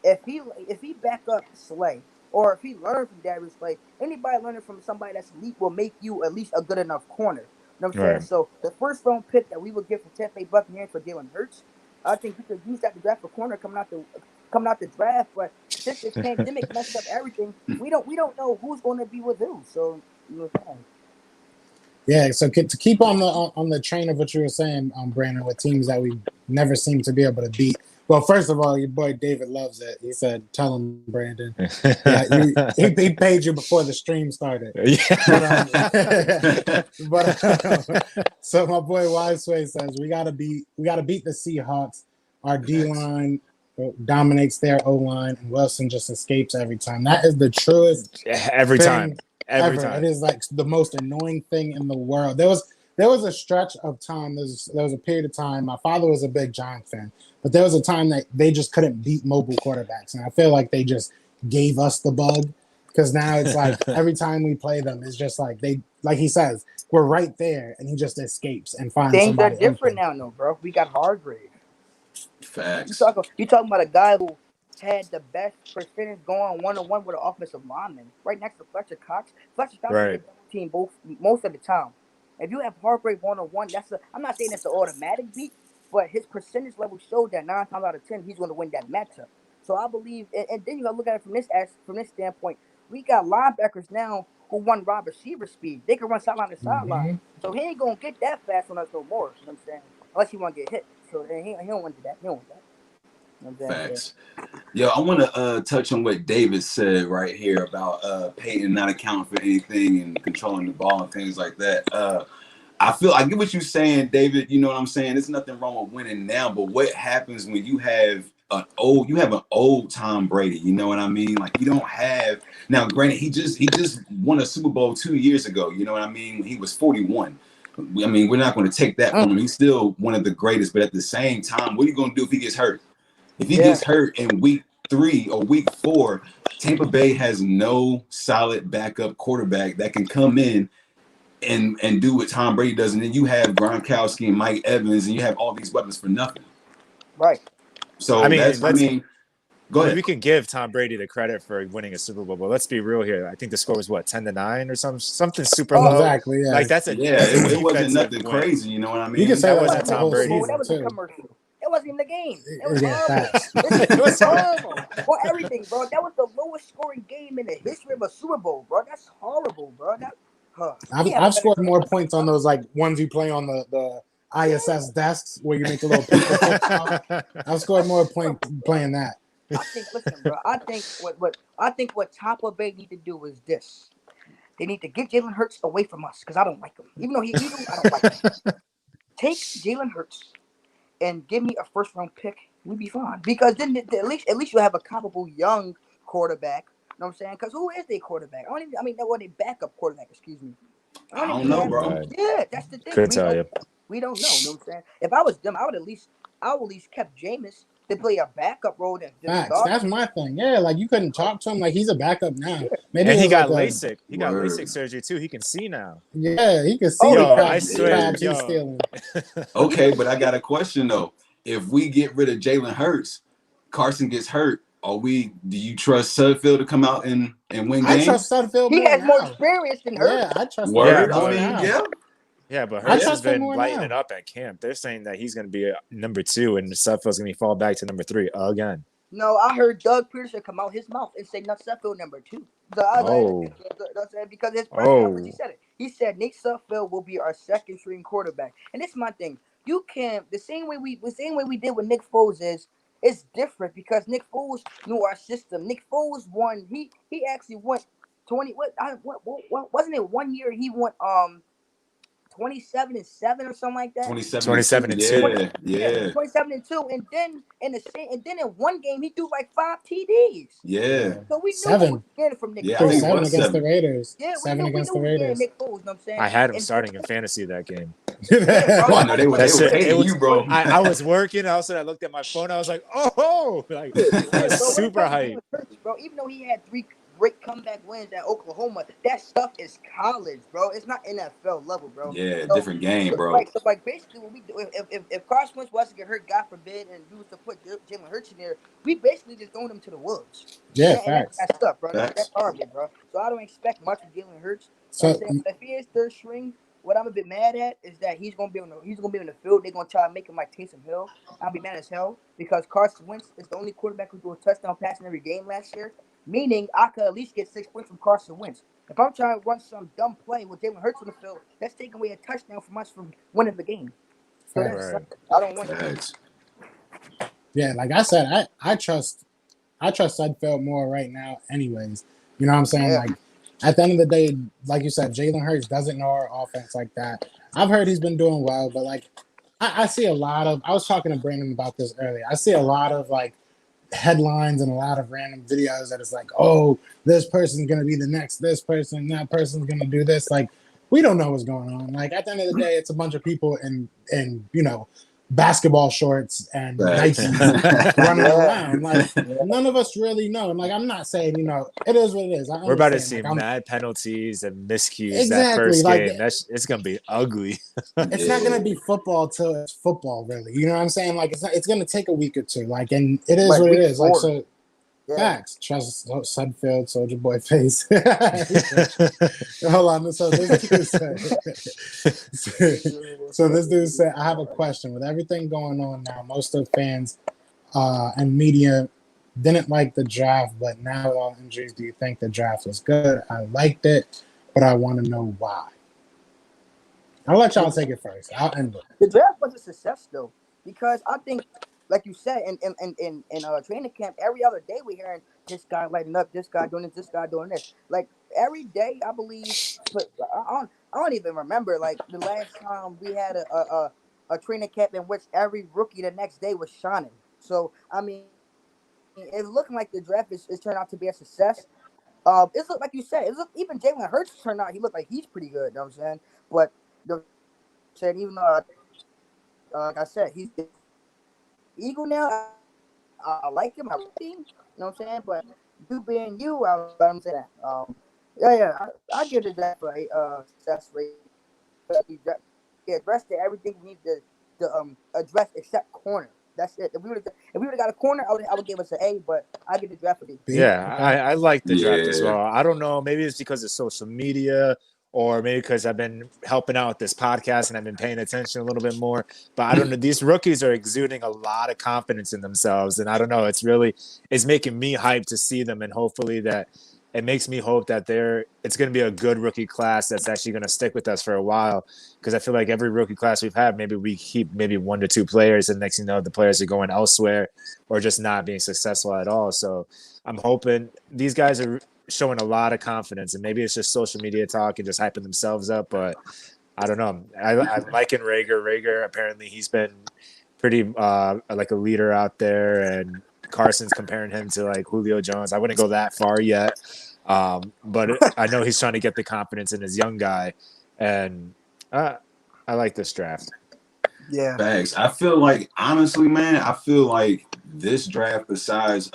if he back up Slay or if he learned from Darius Slay, anybody learning from somebody that's elite will make you at least a good enough corner. You know what I'm saying? Right. So the first round pick that we would get from Tampa Bay Buccaneers for Jalen Hurts, I think we could use that to draft a corner coming out the draft. But since this pandemic messed up everything, we don't know who's going to be with who. So you know what I'm saying? Yeah. So to keep on the train of what you were saying, Brandon, with teams that we never seem to be able to beat. Well, first of all, your boy David loves it. He said, "Tell him, Brandon." Yeah, he paid you before the stream started. Yeah. But so my boy Wiseway says we gotta beat the Seahawks. Our D line dominates their O line, and Wilson just escapes every time. That is the truest Every time. thing Every ever. time. It is like the most annoying thing in the world. There was a stretch of time. There was a period of time. My father was a big Giants fan, but there was a time that they just couldn't beat mobile quarterbacks, and I feel like they just gave us the bug because now it's like every time we play them, it's just like like he says, we're right there, and he just escapes and finds Things are somebody different open. now, no, bro. We got Hargrave. You Facts. talking you talking about a guy who had the best percentage going 1-on-1 with an offensive lineman, right next to Fletcher Cox. Fletcher Cox can Right. get double team both most of the time. If you have Hargrave 1-on-1, I'm not saying it's an automatic beat, but his percentage level showed that 9 times out of 10 he's going to win that matchup. So I believe, and then you got to look at it from this standpoint. We got linebackers now who run wide receiver speed. They can run sideline to sideline. Hmm. So he ain't gonna get that fast on us no more. You know what I'm saying? Unless he want to get hit. So he don't want to do that. He don't want that. You know what I'm saying? So Facts. Yo, I want to touch on what David said right here about Peyton not accounting for anything and controlling the ball and things like that. I get what you're saying, David. You know what I'm saying? There's nothing wrong with winning now, but what happens when you have an old Tom Brady? You know what I mean? Like you don't have now. Granted, he just won a Super Bowl 2 years ago. You know what I mean? He was 41. I mean, we're not going to take that from him. He's still one of the greatest, but at the same time, what are you going to do if he gets hurt? If he yeah, gets hurt in week 3 or week 4, Tampa Bay has no solid backup quarterback that can come in and do what Tom Brady does. And then you have Gronkowski and Mike Evans, and you have all these weapons for nothing. right. I So mean, go we ahead. can give Tom Brady the credit for winning a Super Bowl, but let's be real here. I think the score was what, 10-9 or something super Oh, low. Exactly. Yeah. Like Yeah, that's a it wasn't defensive nothing win. crazy. You know what I You can mean? say That that it wasn't about wasn't the the Tom whole Super Brady. Bowl. That season was the too. commercial. It wasn't even the game. It was Yeah, horrible. facts. It was Horrible for everything, bro. That was the lowest scoring game in the history of a Super Bowl, bro. That's horrible, bro. I've We have a I've better scored more quarterback, points on bro. those like ones you play on the Yeah, ISS desks where you make a little paper football. I've scored more bro. points playing that. Listen, bro. I think what Tampa Bay need to do is this. They need to get Jalen Hurts away from us because I don't like him. Even though I don't like him. Take Jalen Hurts and give me a first round pick, we'd be fine. Because then at least you have a comparable young quarterback. You know what I'm saying? Because who is their quarterback? That was their backup quarterback. Excuse me. I don't I even don't know, have. bro. Right. Yeah, that's the thing. Couldn't We tell don't. you. We don't know. You know what I'm saying? If I was them, I would at least kept Jameis to play a backup role than Facts. start. That's my thing. Yeah, like you couldn't talk to him. Like he's a backup now. Yeah. Maybe And it he was like got a LASIK. He got LASIK Word. surgery too. He can see now. yeah. He could see Oh the Yo, yeah. I swear, crabs he's yo. stealing. Okay, but I got a question though. If we get rid of Jalen Hurts, Carson gets hurt. Do you trust Sudfeld to come out and win I trust games? Sudfeld He more has more now. experience than Yeah, Hurts. I trust him Yeah, Word. more I but mean, now. yeah, yeah, but I Hurts yeah. has trust him been more lighting now. it up at camp. They're saying that he's going to be a number 2, and Sudfeld's going to fall back to number 3 again. No, I heard Doug Peterson come out his mouth and say Nate Sudfeld number 2. So I was Oh, like, because his press conference, he oh, said it. He said Nate Sudfeld will be our second string quarterback, and this is my thing. You can the same way we did with Nick Foles is it's different because Nick Foles knew our system. Nick Foles won. He actually went 20. What wasn't it 1 year he went 27-7 or something like that. 27 and 2. Yeah. 27-2, and then in one game he threw like 5 TDs. Yeah. So we knew what we Seven. was getting from Nick Yeah, I Threw Foles. think it seven was against the 7. Raiders. Yeah, Seven we against knew the we was getting Raiders. Nick Foles. You know what I'm saying? I had him And starting in fantasy that game. yeah, bro, Oh, I know they were That's it. hating It was, you, bro. I was working. All of a sudden, I looked at my phone. I was like, "Oh!" Like I Yeah, was bro, when it super comes to hyped. Jalen Hurts, bro, even though he had 3 great comeback wins at Oklahoma, that stuff is college, bro. It's not NFL level, bro. Yeah, So, different game, bro. like basically what we do, if Carson Wentz was to get hurt, God forbid, and we was to put Jalen Hurts in there, we basically just throwing him to the wolves. Yeah, And that's facts. messed up, bro. That's Facts. horrible, bro. So I don't expect much of Jalen Hurts. You know what So I'm saying? But if he is third string, what I'm a bit mad at is that he's gonna be on the field. They're gonna try to make him like Taysom Hill. I'll be mad as hell because Carson Wentz is the only quarterback who threw a touchdown pass in every game last year. Meaning I could at least get 6 points from Carson Wentz. If I'm trying to run some dumb play with Jalen Hurts on the field, that's taking away a touchdown from us from winning the game. So facts. that's Right. I don't want that. Facts. Yeah, like I said, I trust Sudfeld more right now, anyways. You know what I'm saying? Yeah. Like at the end of the day, like you said, Jalen Hurts doesn't know our offense like that. I've heard he's been doing well, but like I see a lot of. I was talking to Brandon about this earlier. I see a lot of like headlines and a lot of random videos that is like, oh, this person's gonna be the next this person, that person's gonna do this. Like, we don't know what's going on. Like at the end of the day, it's a bunch of people in basketball shorts and Facts. Nikes running Yeah. around. Like none of us really know. And like I'm not saying, it is what it is. We're about to see Like, mad penalties and miscues that Exactly, first like- game. It's gonna be ugly. it's not gonna be football till it's football, really. You know what I'm saying? Like it's gonna take a week or two. Like, and it is Like what it week is. Like 4. so. Yeah. Facts. Trust Sudfeld, Soldier Boy face. Hold on. So this dude said, I have a question. With everything going on now, most of the fans and media didn't like the draft, but now with all injuries, do you think the draft was good? I liked it, but I want to know why. I'll let y'all take it first. I'll end it. The draft was a success though, because I think, like you said, in training camp, every other day we're hearing this guy lighting up, this guy doing this guy doing this. Like every day, I believe. But I don't even remember like the last time we had a training camp in which every rookie the next day was shining. So I mean, it's looking like the draft is turned out to be a success. It's look like you said. Even Jalen Hurts turned out. He looked like he's pretty good. You know what I'm saying? But said even though like I said, he's Eagle now. I like him. I like him. You know what I'm saying? But you being you, I'm saying that. I give the draft a success rate. He addressed everything we need to address except corner. That's it. If we would have got a corner, I would give us an A. But I give the draft a B. Yeah, Okay. I like the draft as Yeah. well. I don't know. Maybe it's because of social media, or maybe because I've been helping out with this podcast and I've been paying attention a little bit more. But I don't know. These rookies are exuding a lot of confidence in themselves, and I don't know. It's making me hyped to see them, and hopefully that it makes me hope that it's going to be a good rookie class that's actually going to stick with us for a while. Because I feel like every rookie class we've had, maybe we keep maybe 1 to 2 players, and next thing you know, the players are going elsewhere or just not being successful at all. So I'm hoping these guys are showing a lot of confidence, and maybe it's just social media talk and just hyping themselves up. But I don't know. I'm liking Rager. Rager, apparently he's been pretty like a leader out there, and Carson's comparing him to like Julio Jones. I wouldn't go that far yet. But I know he's trying to get the confidence in his young guy, and I like this draft. Yeah. Facts. I feel like, honestly, man, this draft, besides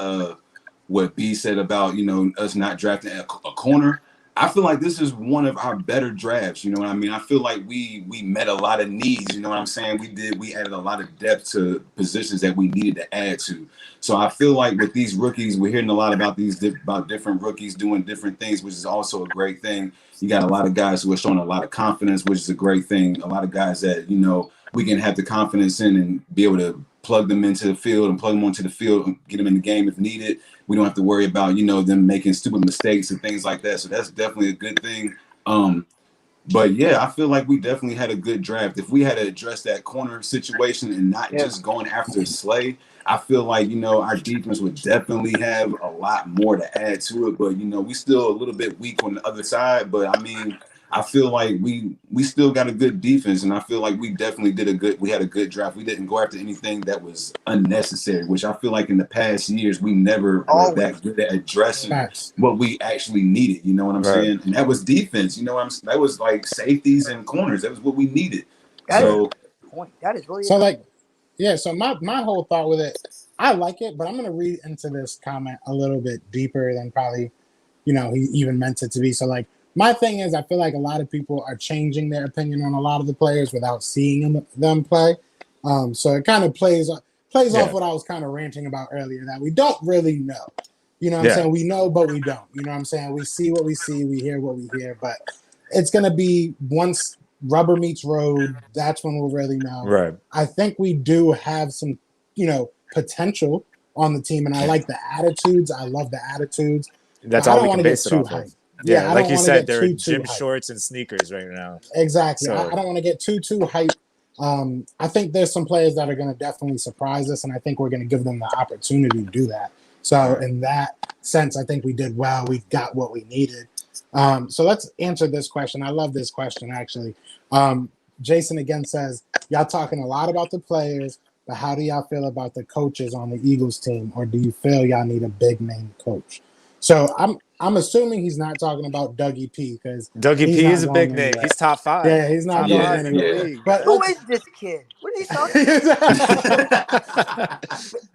what B said about us not drafting a corner, I feel like this is one of our better drafts. You know what I mean? I feel like we met a lot of needs. You know what I'm saying? We added a lot of depth to positions that we needed to add to. So I feel like with these rookies, we're hearing a lot about about different rookies doing different things, which is also a great thing. You got a lot of guys who are showing a lot of confidence, which is a great thing. A lot of guys that we can have the confidence in and be able to plug them into the field and plug them onto the field and get them in the game if needed. We don't have to worry about, them making stupid mistakes and things like that. So that's definitely a good thing. But yeah, I feel like we definitely had a good draft. If we had to address that corner situation and not just going after Slay, I feel like, our defense would definitely have a lot more to add to it. But, we still a little bit weak on the other side. But I mean, I feel like we still got a good defense, and I feel like we definitely had a good draft. We didn't go after anything that was unnecessary, which I feel like in the past years we never were Always. that good at addressing Facts. what we actually needed. You know what I'm Right. saying? And that was defense. You know what I'm saying? That was like safeties and corners. That was what we needed. That is So a good point. That is really So a good like, point. yeah. So my whole thought with it, I like it, but I'm gonna read into this comment a little bit deeper than probably, he even meant it to be. So like, my thing is, I feel like a lot of people are changing their opinion on a lot of the players without seeing them play. So it kind of plays off Yeah. what I was kind of ranting about earlier, that we don't really know. You know what I'm Yeah. saying? We know, but we don't. You know what I'm saying? We see what we see, we hear what we hear, but it's gonna be once rubber meets road, that's when we'll really know. Right. I think we do have some, potential on the team, and I like the attitudes. I love the attitudes. That's But I all don't we want can to get base it too off of. hyped. Yeah, I like don't you want to said, get they're too gym hyped. shorts and sneakers right now. Exactly. So I don't want to get too hyped. I think there's some players that are going to definitely surprise us, and I think we're going to give them the opportunity to do that. So in that sense, I think we did well. We got what we needed. So let's answer this question. I love this question, actually. Jason again says, y'all talking a lot about the players, but how do y'all feel about the coaches on the Eagles team, or do you feel y'all need a big name coach? So I'm assuming he's not talking about Dougie P, because Dougie he's P not is a going big name. anywhere. He's top 5. Yeah, he's not Top going 5 in the anywhere. Yeah. league. But Who is this kid? What are you talking about?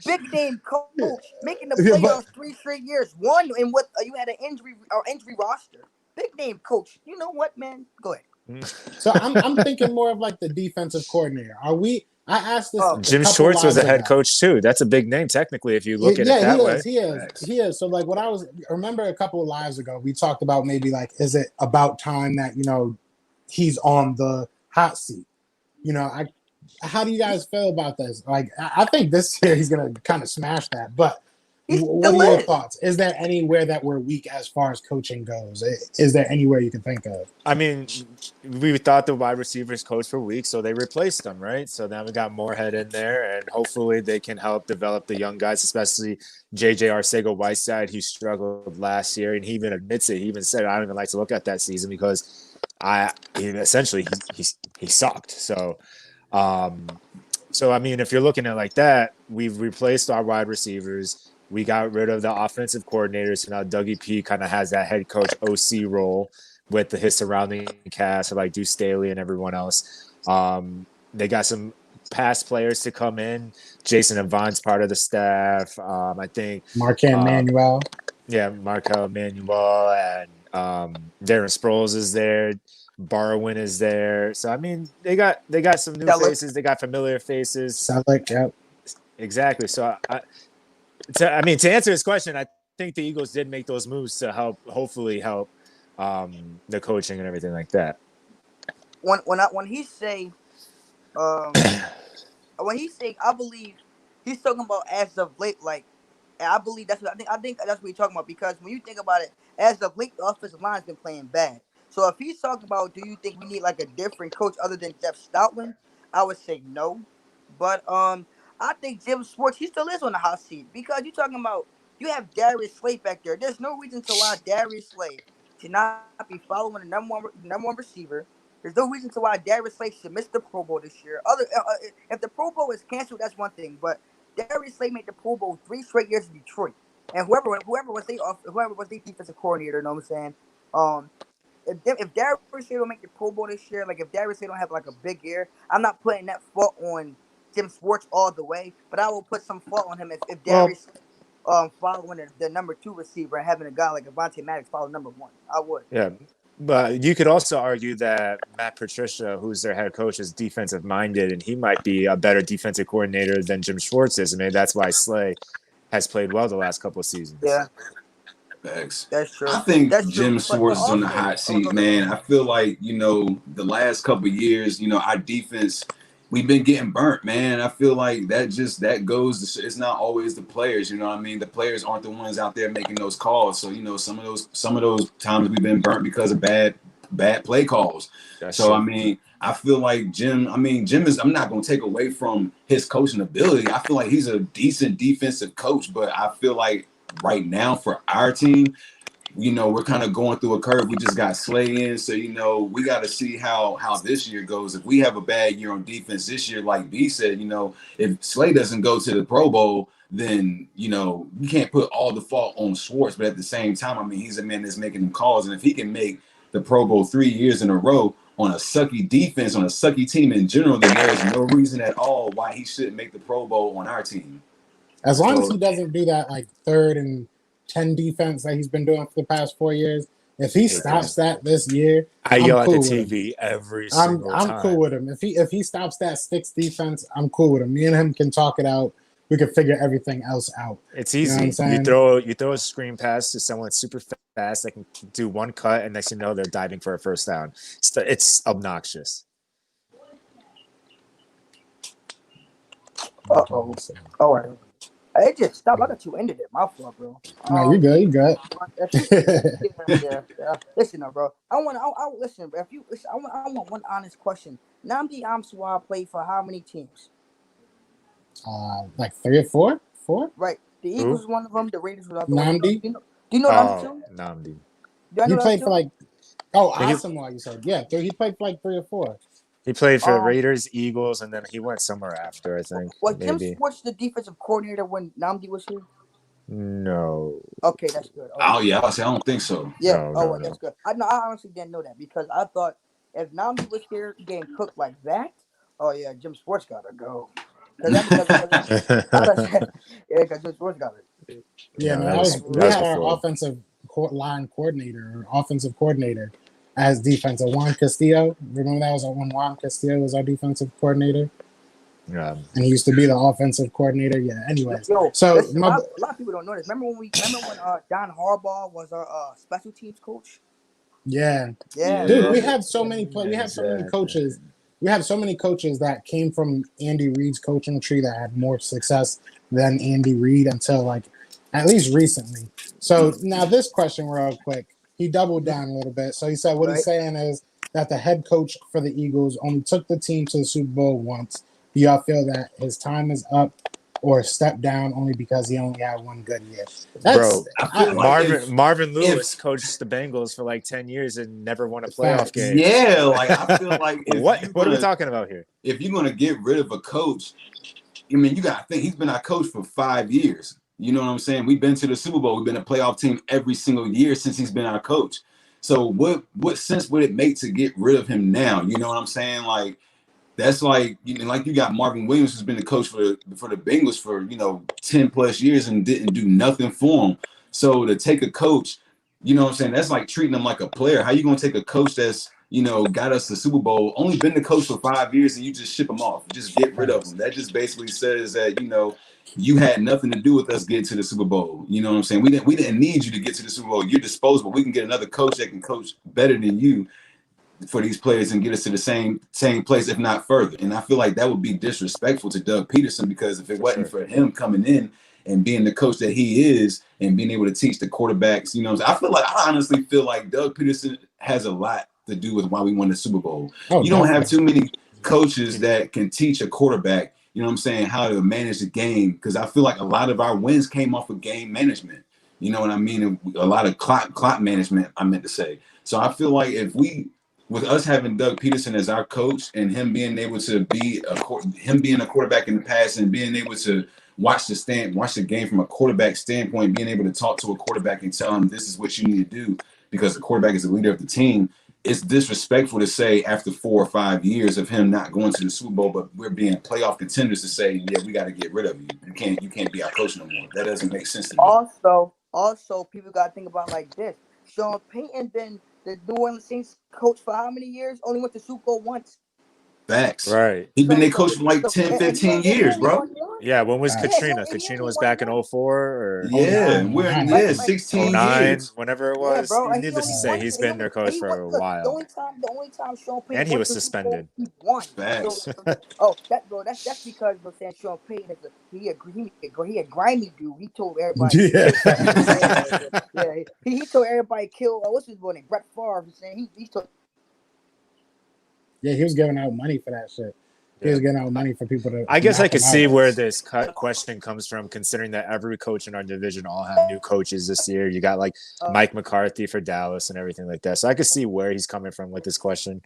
Big name coach making the Yeah, but playoffs 3 straight years. One in what you had an injury roster. Big name coach. You know what, man? Go ahead. so I'm thinking more of like the defensive coordinator. I asked this Oh, a Jim couple Schwartz was lives a head ago. coach too. That's a big name technically if you look at it Yeah, that he way. is. He is. Facts. He is. So like, remember a couple of lives ago, we talked about maybe like, is it about time that he's on the hot seat? How do you guys feel about this? Like, I think this year he's gonna kind of smash that. But he what still are your is. thoughts? Is there anywhere that we're weak as far as coaching goes? Is there anywhere you can think of? I mean, we thought the wide receivers coach for weeks, so they replaced them, right? So now we got Moorhead in there, and hopefully they can help develop the young guys, especially JJ Arcega-Whiteside. He struggled last year, and he even admits it. He even said, "I don't even like to look at that season because he sucked." So I mean, if you're looking at it like that, we've replaced our wide receivers. We got rid of the offensive coordinators, so now Dougie P kind of has that head coach OC role with his surrounding cast, like Deuce Staley and everyone else. They got some past players to come in. Jason Avon's part of the staff. I think Marquand Manuel. Yeah, Markel Emmanuel and Darren Sproles is there. Barwin is there. So I mean, they got some new faces. They got familiar faces. Selleck, yep. Exactly. So to answer his question, I think the Eagles did make those moves to hopefully help the coaching and everything like that. When he say, I believe he's talking about as of late. Like, I believe that's what I think that's what he's talking about, because when you think about it, as of late, the offensive line's been playing bad. So if he's talking about, do you think we need like a different coach other than Jeff Stoutland? I would say no. But I think Jim Schwartz, he still is on the hot seat, because you're talking about, you have Darius Slay back there. There's no reason to allow Darius Slay to not be following the number one receiver. There's no reason to why Darius Slay should miss the Pro Bowl this year. If the Pro Bowl is canceled, that's one thing. But Darius Slay made the Pro Bowl 3 straight years in Detroit, and whoever was their defensive coordinator, you know what I'm saying? If Darius Slay don't make the Pro Bowl this year, like if Darius Slay don't have like a big year, I'm not putting that fault on Jim Schwartz all the way, but I will put some fault on him if Darius following the number 2 receiver and having a guy like Avonte Maddox follow number 1. I would. Yeah. But you could also argue that Matt Patricia, who's their head coach, is defensive minded, and he might be a better defensive coordinator than Jim Schwartz is. I mean, that's why Slay has played well the last couple of seasons. Yeah. Facts. That's true. I think That's Jim true. Schwartz is on the hot seat, man. I feel like, the last couple of years, our defense, we've been getting burnt, man. I feel like that goes to, it's not always the players, you know what I mean? The players aren't the ones out there making those calls. So, some of those times we've been burnt because of bad play calls. That's so true. I mean, I feel like Jim is, I'm not going to take away from his coaching ability. I feel like he's a decent defensive coach, but I feel like right now for our team, we're kind of going through a curve. We just got Slay in, so we got to see how this year goes. If we have a bad year on defense this year, like B said, if Slay doesn't go to the Pro Bowl, then you can't put all the fault on Schwartz. But at the same time, I mean, he's a man that's making them calls, and if he can make the Pro Bowl 3 years in a row on a sucky defense, on a sucky team in general, then there is no reason at all why he shouldn't make the Pro Bowl on our team. As long as he doesn't do that like 3rd and 10 defense that he's been doing for the past 4 years, if he stops that this year, I yell at the cool TV every single time. I'm cool with him. If he stops that 6 defense, I'm cool with him. Me and him can talk it out. We can figure everything else out. It's easy. You throw a screen pass to someone super fast that can do one cut, and next thing you know, they're diving for a first down. It's obnoxious. Uh-oh. All right. Hey, just stop. I got you ended it. My fault, bro. No, you good. You good. Yeah. Listen, bro. I listen. If you listen, I want one honest question. Nnamdi Amsuwa played for how many teams? Like 3 or 4. 4. Right. The Eagles was one of them. The Raiders was another one. Do you know Nnamdi too? Nnamdi. He played for like. Oh, Asamoah, you said. Yeah, he played for like 3 or 4. He played for the Raiders, Eagles, and then he went somewhere after, I think. Was Jim Schwartz the defensive coordinator when Nnamdi was here? No. Okay, that's good. Okay. Oh, yeah. I don't think so. Yeah. No. That's good. I honestly didn't know that because I thought if Nnamdi was here getting cooked like that, oh, yeah, Jim Schwartz got to go. Because Jim Schwartz got it. Yeah, we had our offensive line coordinator, or offensive coordinator, as defensive. Juan Castillo. Remember that was when Juan Castillo was our defensive coordinator? Yeah. And he used to be the offensive coordinator. Yeah, anyways. So listen, a lot of people don't know this. Remember when Don Harbaugh was our special teams coach? Yeah. Yeah. Dude, we have so many we have so many coaches. We have so many coaches that came from Andy Reid's coaching tree that had more success than Andy Reid until like at least recently. So now this question real quick. He doubled down a little bit. So he said what he's saying is that the head coach for the Eagles only took the team to the Super Bowl once. Do y'all feel that his time is up or stepped down only because he only had one good year? Marvin Lewis coached the Bengals for like 10 years and never won a playoff game. Yeah, like I feel like what are we talking about here? If you're going to get rid of a coach, I mean, you got to think he's been our coach for 5 years. You know what I'm saying? We've been to the Super Bowl. We've been a playoff team every single year since he's been our coach. So what sense would it make to get rid of him now? You know what I'm saying? Like, that's like, you got Marvin Williams, who's been the coach for the Bengals for, 10 plus years and didn't do nothing for him. So to take a coach, you know what I'm saying? That's like treating him like a player. How you going to take a coach that's, got us the Super Bowl, only been the coach for 5 years, and you just ship him off, just get rid of him? That just basically says that, you had nothing to do with us getting to the Super Bowl. You know what I'm saying? We didn't need you to get to the Super Bowl. You're disposable. We can get another coach that can coach better than you for these players and get us to the same place, if not further. And I feel like that would be disrespectful to Doug Peterson, because if it wasn't for him coming in and being the coach that he is and being able to teach the quarterbacks, I honestly feel like Doug Peterson has a lot to do with why we won the Super Bowl. You don't have too many coaches that can teach a quarterback, how to manage the game, because I feel like a lot of our wins came off of game management. You know what I mean? A lot of clock management, I meant to say. So I feel like with us having Doug Peterson as our coach and him being able to be being a quarterback in the past and being able to watch the game from a quarterback standpoint, being able to talk to a quarterback and tell him this is what you need to do because the quarterback is the leader of the team, it's disrespectful to say after 4 or 5 years of him not going to the Super Bowl, but we're being playoff contenders, to say, yeah, we got to get rid of you. You can't be our coach no more. That doesn't make sense to me. Also, people got to think about like this. Sean Payton been the New Orleans Saints coach for how many years? Only went to Super Bowl once. Facts. Right. He's been their coach for like 10, 15 years, bro. Yeah, when was Katrina? Katrina was back in 04 or 16 years. Whenever it was. Yeah, bro, Needless to say, he's been their coach for a while. The only time Sean Payton and he was suspended. He won. Facts. That's because of saying Sean Payton he a grimy dude. He told everybody. He told everybody kill. What's his name? Brett Favre. Saying he told. Yeah, he was giving out money for that shit. He was getting out money for people to. I guess I knock could him see out. where this question comes from, considering that every coach in our division all have new coaches this year. You got like Mike McCarthy for Dallas and everything like that. So I could see where he's coming from with this question.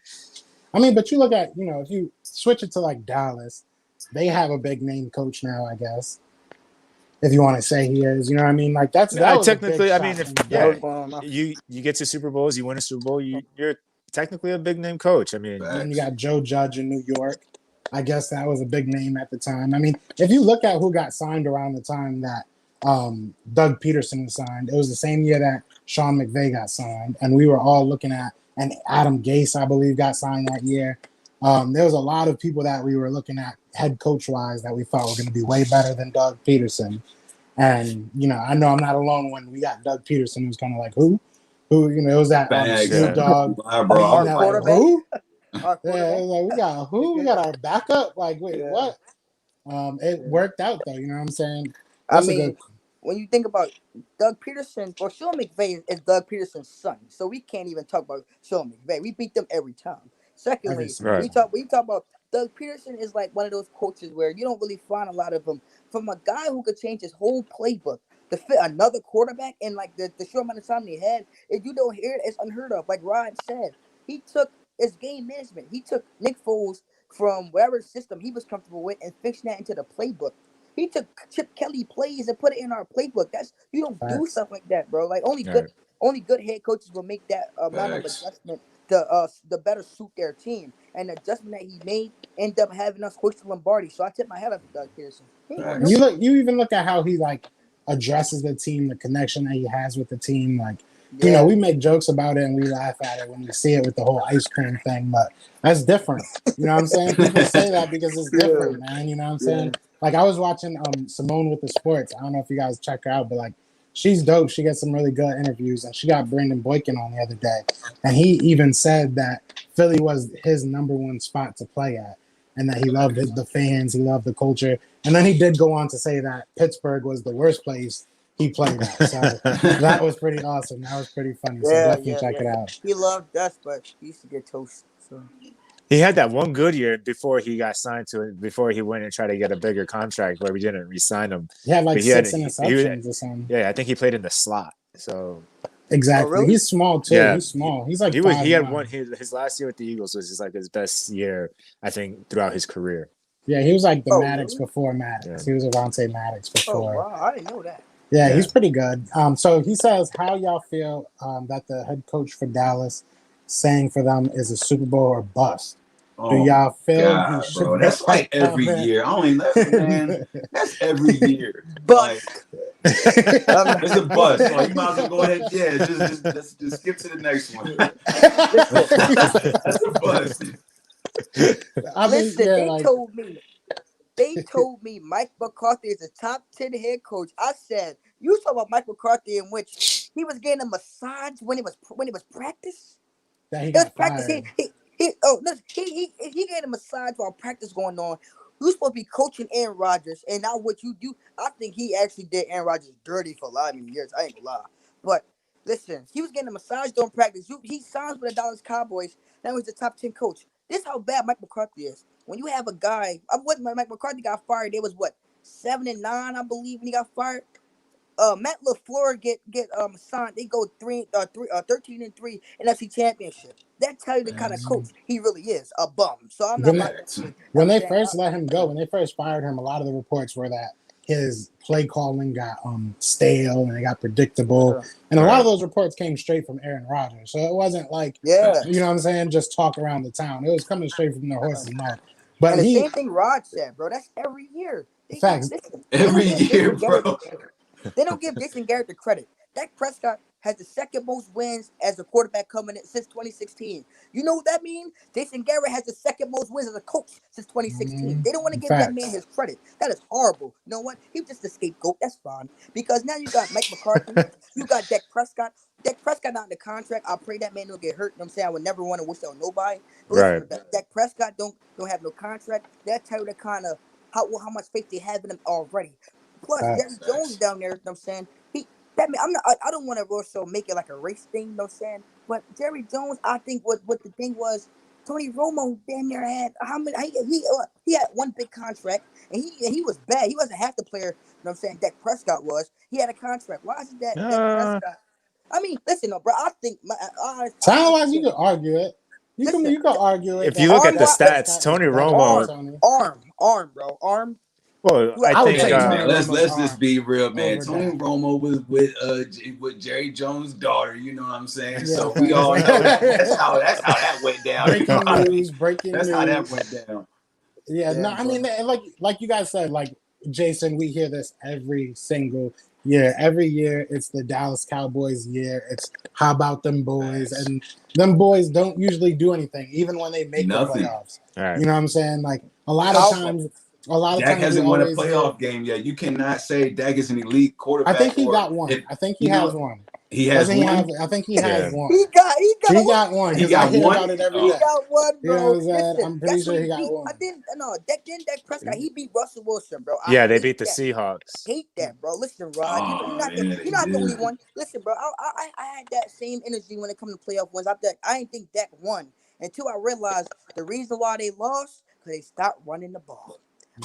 I mean, but you look at, if you switch it to like Dallas, they have a big name coach now, I guess. If you want to say he is, you know what I mean? Like that was technically, a I big mean, shot if from the you get to Super Bowls, you win a Super Bowl, you're technically a big name coach. I mean, then you got Joe Judge in New York. I guess that was a big name at the time. I mean, if you look at who got signed around the time that Doug Peterson was signed, it was the same year that Sean McVay got signed, and we were all looking at, and Adam Gase, I believe, got signed that year. There was a lot of people that we were looking at head coach wise that we thought were going to be way better than Doug Peterson. And, I know I'm not alone when we got Doug Peterson, who's kind of like, who, it was that Snoop Dogg. Bro, Our like, quarterback. who? Our Yeah, quarterback. it was like, we got who? We got our backup? Like, wait, Yeah. what? It worked out, though. You know what I'm saying? I mean, when you think about Doug Peterson, or Sean McVay is Doug Peterson's son, so we can't even talk about Sean McVay. We beat them every time. Secondly, we talk about Doug Peterson is like one of those coaches where you don't really find a lot of them from a guy who could change his whole playbook to fit another quarterback in like the short amount of time he had. If you don't hear it, it's unheard of. Like Rod said, he took his game management. He took Nick Foles from whatever system he was comfortable with and fixed that into the playbook. He took Chip Kelly plays and put it in our playbook. You don't do stuff like that, bro. Like only good head coaches will make that amount of adjustment to better suit their team. And the adjustment that he made ended up having us hoist the Lombardi. So I tip my hat up to Doug Peterson. You even look at how he like addresses the team, the connection that he has with the team. Like, we make jokes about it and we laugh at it when we see it with the whole ice cream thing, but that's different. You know what I'm saying? People say that because it's different, man. You know what I'm saying? Like I was watching Simone with the Sports. I don't know if you guys check her out, but like she's dope. She gets some really good interviews, and she got Brandon Boykin on the other day, and he even said that Philly was his number one spot to play at, and that he loved the fans, he loved the culture, and then he did go on to say that Pittsburgh was the worst place he played at. So that was pretty awesome. That was pretty funny. So definitely check it out. He loved us, but he used to get toast. So. He had that one good year before he got signed to it, before he went and tried to get a bigger contract where we didn't re-sign him. He had like 6 interceptions or something. Yeah, I think he played in the slot. So exactly. Really? He's small too. Yeah. He's small. He's like he had one. His last year with the Eagles was just like his best year, I think, throughout his career. Yeah, he was like the Maddox before Maddox. Yeah. He was Avante Maddox before. Oh wow, I didn't know that. Yeah, he's pretty good. So he says, how y'all feel that the head coach for Dallas saying for them is a Super Bowl or bust? Do y'all feel he should? Bro, that's like every year. I only man. That's every year. But it's a bust. So you might as well go ahead. Yeah, just skip to the next one. That's a bust. Listen, they told me Mike McCarthy is a top 10 head coach. I said, you talk about Mike McCarthy in which he was getting a massage when it was practice. That he got practice. He getting a massage while practice going on. You're supposed to be coaching Aaron Rodgers, and now what you do, I think he actually did Aaron Rodgers dirty for a lot of years. I ain't gonna lie. But listen, he was getting a massage during practice. He signs with the Dallas Cowboys. Now he's the top 10 coach. This is how bad Mike McCarthy is. When you have a guy, Mike McCarthy got fired. It was 7-9, I believe, when he got fired. Matt LaFleur get signed. They go 13-3 NFC Championship. That tells you the kind of coach he really is, a bum. So I'm not. When they first let him go, when they first fired him, a lot of the reports were that his play calling got stale and it got predictable, and a lot of those reports came straight from Aaron Rodgers. So it wasn't like you know what I'm saying, just talk around the town. It was coming straight from the horse's mouth. But and the same thing Rod said, bro. That's every year. Every year, bro. They don't give Jason Garrett the credit. Dak Prescott has the second most wins as a quarterback coming in since 2016. You know what that means? Jason Garrett has the second most wins as a coach since 2016. They don't want to give that man his credit. That is horrible. You know what? He was just a scapegoat. That's fine. Because now you got Mike McCarthy. You got Dak Prescott. Dak Prescott not in the contract. I pray that man don't get hurt. You know what I'm saying? I would never want to wish that on nobody. But listen, Dak Prescott don't have no contract. That tell you the kind of how much faith they have in him already. Plus, Jerry Jones down there, you know what I'm saying? I don't want to also make it like a race thing, you know what I'm saying? But Jerry Jones, I think what the thing was, Tony Romo damn near had how many? He had one big contract, and he was bad. He wasn't half the player. You know what I'm saying? Dak Prescott was. He had a contract. Why is it that Dak Uh, Prescott? I mean, listen, though, bro. I think Talent wise, you could argue it. You can argue it. if you That look at arm the wise, stats, Tony better than Romo. Tony. arm, bro, arm. Well, You I have I would think take Hey Tony man, let's Romo's just be real, man. over Tony Dak. Romo was with Jerry Jones' daughter. You know what I'm saying? Yeah, So we all know that's how facts. that went down. You know Breaking what I mean? news. Breaking That's how that news. went down. Yeah, no, Damn, I bro. mean, like you guys said, like Jason, we hear this every single year. Every year, it's the Dallas Cowboys year. It's how about them boys? Facts. And them boys don't usually do anything, even when they make the Nothing. playoffs. all right. You know what I'm saying? Like a lot How- of times Dak we hasn't won a always hear. playoff game yet. You cannot say Dak is an elite quarterback. I think he or got one. if- I think he you has know, one. He has Doesn't he one. have? I think he has Yeah. one. He got one He because I got hear one? about it every Oh. day. He got one, You know bro. what I'm saying? Listen, I'm pretty that's sure what he got beat. one. I didn't. No, Dak Prescott. He beat Russell Wilson, bro. I Yeah, they hate beat the that. Seahawks. Hate that, bro. Listen, Rod, Oh, yeah, they you're not the only did. one. Listen, bro, I had that same energy when it comes to playoff wins. I didn't think Dak won until I realized the reason why they lost because they stopped running the ball.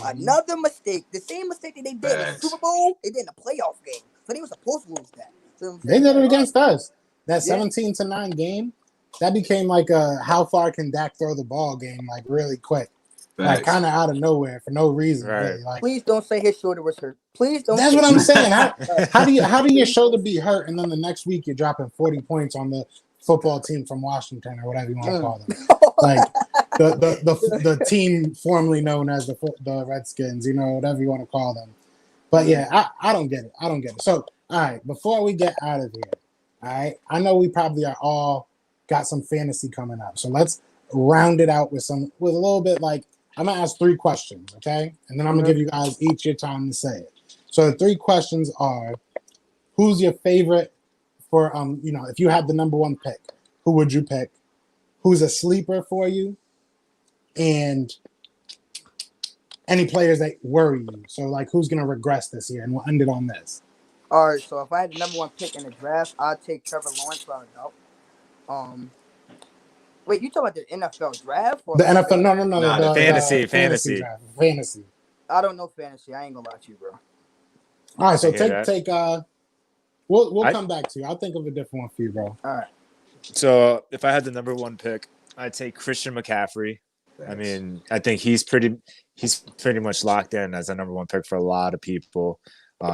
Another mistake, the same mistake that they did in the Facts. Super Bowl, they did in the playoff game. So they were supposed to lose that. So They did it against us. That Yeah. 17-9 game, that became like a how far can Dak throw the ball game, like really quick, like Facts. kind of out of nowhere for no reason. Right. Really. Like Please don't say his shoulder was hurt. Please don't. that's say what I'm that. saying. How do your shoulder be hurt and then the next week you're dropping 40 points on the football team from Washington or whatever you want to call them, like the team formerly known as the Redskins, you know, whatever you want to call them. But yeah, I don't get it. I don't get it. So all right, before we get out of here, all right, I know we probably are all got some fantasy coming up, so let's round it out with a little bit. Like I'm gonna ask 3 questions, okay, and then I'm gonna give you guys each your time to say it. So the 3 questions are: who's your favorite for you know, if you had the number 1 pick, who would you pick? Who's a sleeper for you? And any players that worry you. So like who's gonna regress this year? And we'll end it on this. All right, so if I had the number 1 pick in the draft, I'd take Trevor Lawrence without a doubt. Wait, you talking about the NFL draft or The NFL, no, Nah, the fantasy. draft. Fantasy. I don't know fantasy. I ain't gonna lie to you, bro. All right, so I hear take we'll I- come back to you. I'll think of a different one for you, bro. All right. So if I had the number 1 pick, I'd take Christian McCaffrey. I mean, I think he's pretty much locked in as a number 1 pick for a lot of people.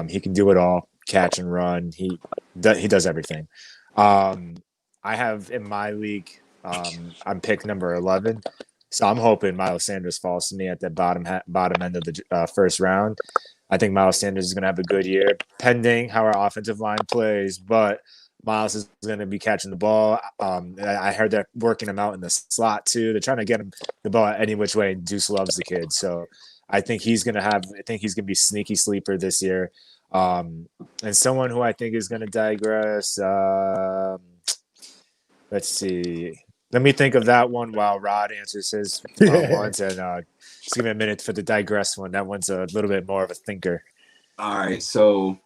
He can do it all, catch and run. He does everything. I have in my league, I'm pick number 11, so I'm hoping Miles Sanders falls to me at the bottom end of the first round. I think Miles Sanders is going to have a good year, pending how our offensive line plays, but Miles is going to be catching the ball. I heard they're working him out in the slot too. They're trying to get him the ball any which way. And Deuce loves the kid, so I think he's going to be sneaky sleeper this year. And someone who I think is going to digress. Let's see. Let me think of that one while Rod answers his ones, and just give me a minute for the digress one. That one's a little bit more of a thinker. All right, so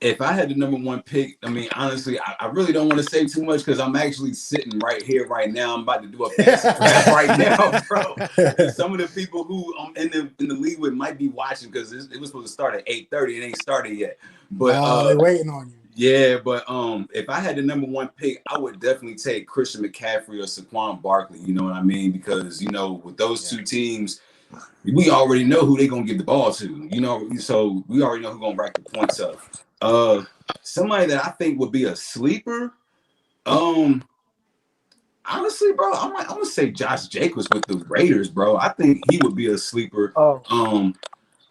if I had the number 1 pick, I mean, honestly, I really don't want to say too much because I'm actually sitting right here, right now. I'm about to do a fantasy draft right now, bro. And some of the people who I'm in the league with might be watching because it was supposed to start at 8:30. It ain't started yet. But they're waiting on you. yeah, but if I had the number 1 pick, I would definitely take Christian McCaffrey or Saquon Barkley. You know what I mean? Because you know, with those 2 teams, we already know who they're gonna give the ball to. You know, so we already know who's gonna rack the points up. Somebody that I think would be a sleeper. Honestly, bro, I'm gonna say Josh Jacobs with the Raiders, bro. I think he would be a sleeper.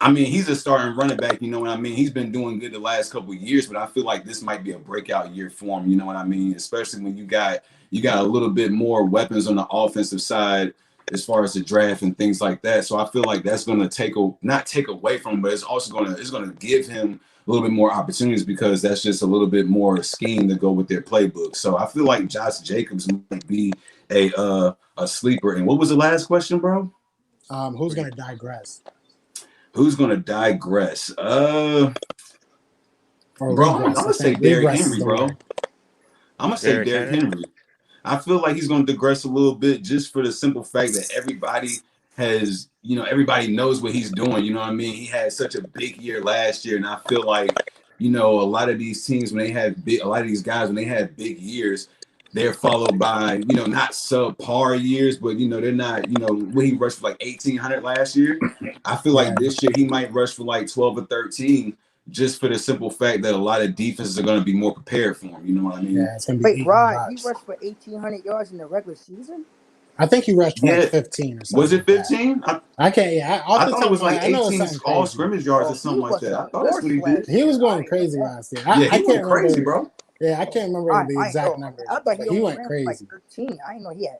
I mean, he's a starting running back, you know what I mean? He's been doing good the last couple of years, but I feel like this might be a breakout year for him, you know what I mean? Especially when you got a little bit more weapons on the offensive side as far as the draft and things like that. So I feel like that's going to not take away from him, but it's also going to give him a little bit more opportunities because that's just a little bit more scheme to go with their playbook. So I feel like Josh Jacobs might be a sleeper. And what was the last question, bro? Who's going to digress? Who's going to digress? Bro, I'm going to say Derrick Henry, bro. I'm going to say Derrick Henry. I feel like he's going to digress a little bit just for the simple fact that everybody has, everybody knows what he's doing. You know what I mean? He had such a big year last year, and I feel like, a lot of these teams when they have a lot of these guys when they have big years, they're followed by, not subpar years, but they're not, when he rushed for like 1,800 last year. I feel like this year he might rush for like 12 or 13 just for the simple fact that a lot of defenses are going to be more prepared for him. You know what I mean? Yeah, it's gonna be Wait, eating Rod, he box. rushed for 1,800 yards in the regular season? I think he rushed for Yeah. like 15 or something. Was it 15? I can't. Yeah, I thought it was like I know it's 18 something all crazy. scrimmage yards Oh, or something he like that. I was a thought that's what he horse did. He was I going ain't crazy know last year. Yeah, I he can't went remember. crazy, bro. Yeah, I can't remember the exact numbers. I thought but he he only went ran for like crazy. 13. I didn't know he had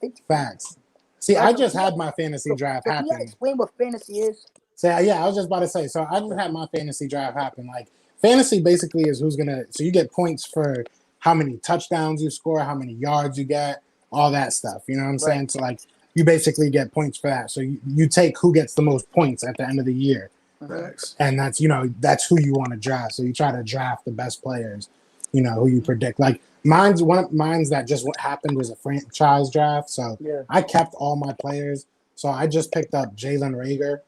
50. Facts. See, Right, I so just he had got- my fantasy So, draft so can you happen. explain what fantasy is? So yeah, I was just about to say. So I just had my fantasy draft happen. Like fantasy basically is who's gonna. So you get points for how many touchdowns you score, how many yards you get, all that stuff. You know what I'm saying? Right. So like you basically get points for that. So you take who gets the most points at the end of the year, Facts. and that's who you want to draft. So you try to draft the best players. Who you predict. Like mine's that just what happened was a franchise draft. So Yeah. I kept all my players. So I just picked up Jalen Rager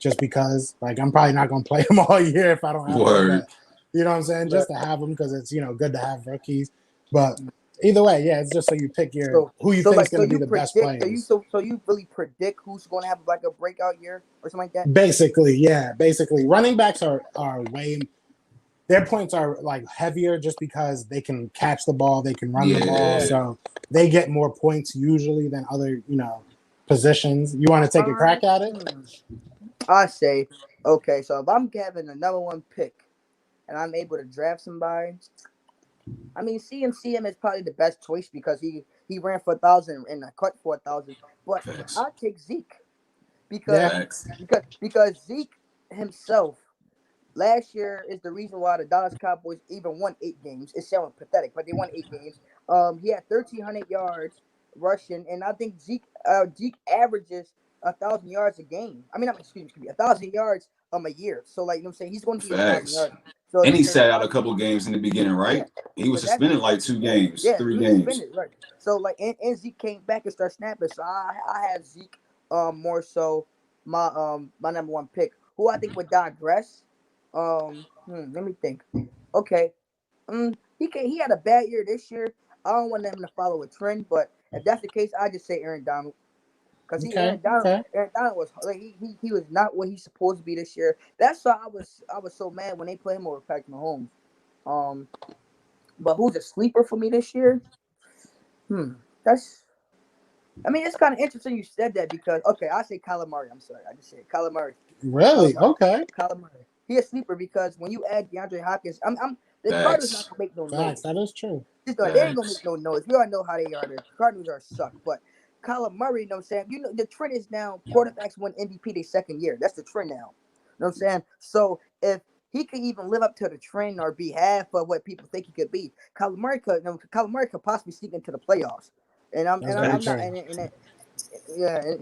just because, like, I'm probably not going to play him all year if I don't have Word. him. But, you know what I'm saying? Just to have him because it's, good to have rookies. But either way, yeah, it's just so you pick who you think is going to be the best players. So you really predict who's going to have like a breakout year or something like that? Basically, yeah. Basically, running backs are way their points are like heavier just because they can catch the ball, they can run the ball, so they get more points usually than other, positions. You want to take a crack at it? I say, okay, so if I'm having a number one pick and I'm able to draft somebody, I mean CMCM is probably the best choice because he ran for 1,000 and I cut for 1,000. But Facts. I'll take Zeke because Facts. because Zeke himself last year is the reason why the Dallas Cowboys even won 8 games. It's sounding pathetic, but they won 8 games. He had 1,300 yards rushing, and I think Zeke averages 1,000 yards a game. I mean, excuse me, 1,000 yards a year. So like, I'm saying, he's going to be 1,000 Facts. yards. So And he sat out a couple games in the beginning, right? He was suspended like 2 games, 3 games. Suspended, right? So like, and Zeke came back and started snapping. So I have Zeke more so my number one pick, who I think would digress. Let me think. Okay. He had a bad year this year. I don't want him to follow a trend, but if that's the case, I just say Aaron Donald. Because Aaron Donald was like he was not what he's supposed to be this year. That's why I was so mad when they put him over Patrick Mahomes. But who's a sleeper for me this year? It's kind of interesting you said that because I say Kyler Murray. I'm sorry, I just said Kyler Murray. Really? Okay. Kyler Murray. He a sleeper because when you add DeAndre Hopkins, the Cardinals not gonna make no noise. That is true. They ain't gonna make no noise. We all know how they are. The Cardinals are suck, but Kyler Murray, you know what I'm saying? The trend is now quarterbacks win MVP their second year. That's the trend now. You know what I'm saying? So if he could even live up to the trend or be half of what people think he could be, Kyler Murray could possibly sneak into the playoffs. And I'm not. And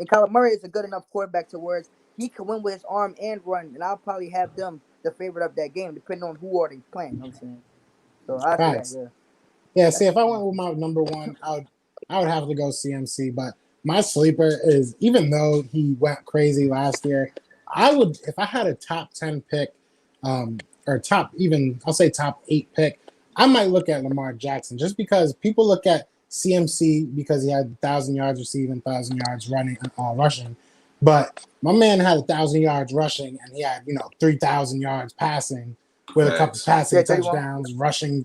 Kyler Murray is a good enough quarterback to where he can win with his arm and run, and I'll probably have them the favorite of that game, depending on who are they playing. You know what I'm saying? So I say that, yeah. See, if I went with my number one, I would have to go CMC. But my sleeper is, even though he went crazy last year, I would, if I had a top 10 pick, or I'll say top 8 pick, I might look at Lamar Jackson just because people look at CMC because he had 1,000 yards receiving, 1,000 yards rushing. But my man had 1,000 yards rushing and he had, 3,000 yards passing with a couple passing touchdowns, rushing.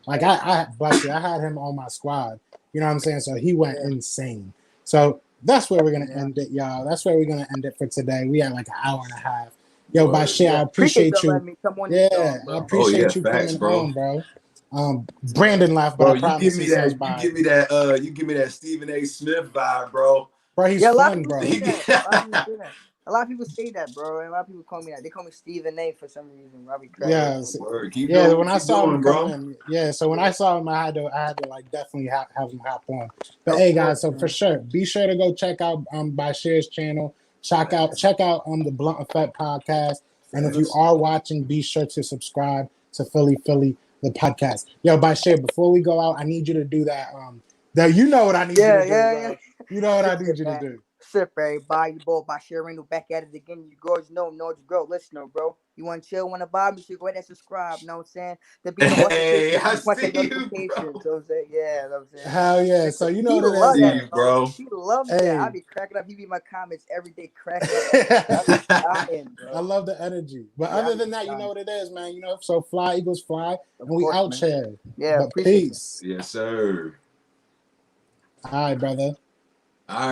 Like I had him on my squad. You know what I'm saying? So he went insane. So that's where we're going to end it, y'all. That's where we're going to end it for today. We had like an hour and a half. Yo, Bashir, I appreciate you. I appreciate you coming on, bro. Brandon laughed, but I promise he says bye. You give me that Stephen A. Smith vibe, bro. Bro, he's fun, bro. A lot of people say that, bro. And a lot of people call me that. They call me Stephen A. for some reason. When I saw him come in, so when I saw him, I had to like definitely have him hop on. But hey, guys, so for sure, be sure to go check out Bashir's channel. Check out the Blunt Effect podcast, and if you are watching, be sure to subscribe to Philly the podcast. Yo, Bashir, before we go out, I need you to do that Now you know what I need you Yeah, to do, yeah, bro. yeah. You know what I need Listen, you to man. do. Sip, everybody. You both by sharing back at it again. You girls know it's girl. Listen, bro. You want to chill, want to vibe, you should go ahead and subscribe. Know what I'm saying? To be Hey, I punch see that you, notifications. bro. Know what I'm saying? Yeah, know what I'm saying? Hell yeah. So you know He what it I is, love see man. that, you, bro. bro. She loves that. I Hey. be cracking up. He be in my comments every day, cracking up. I be dying, I bro. love the energy. But Yeah, I other be than that, you know dying. what it is, man. You know, so fly, Eagles fly, Of and we course, out man. here. Yeah, But appreciate you. peace. Yes, sir. All right, brother.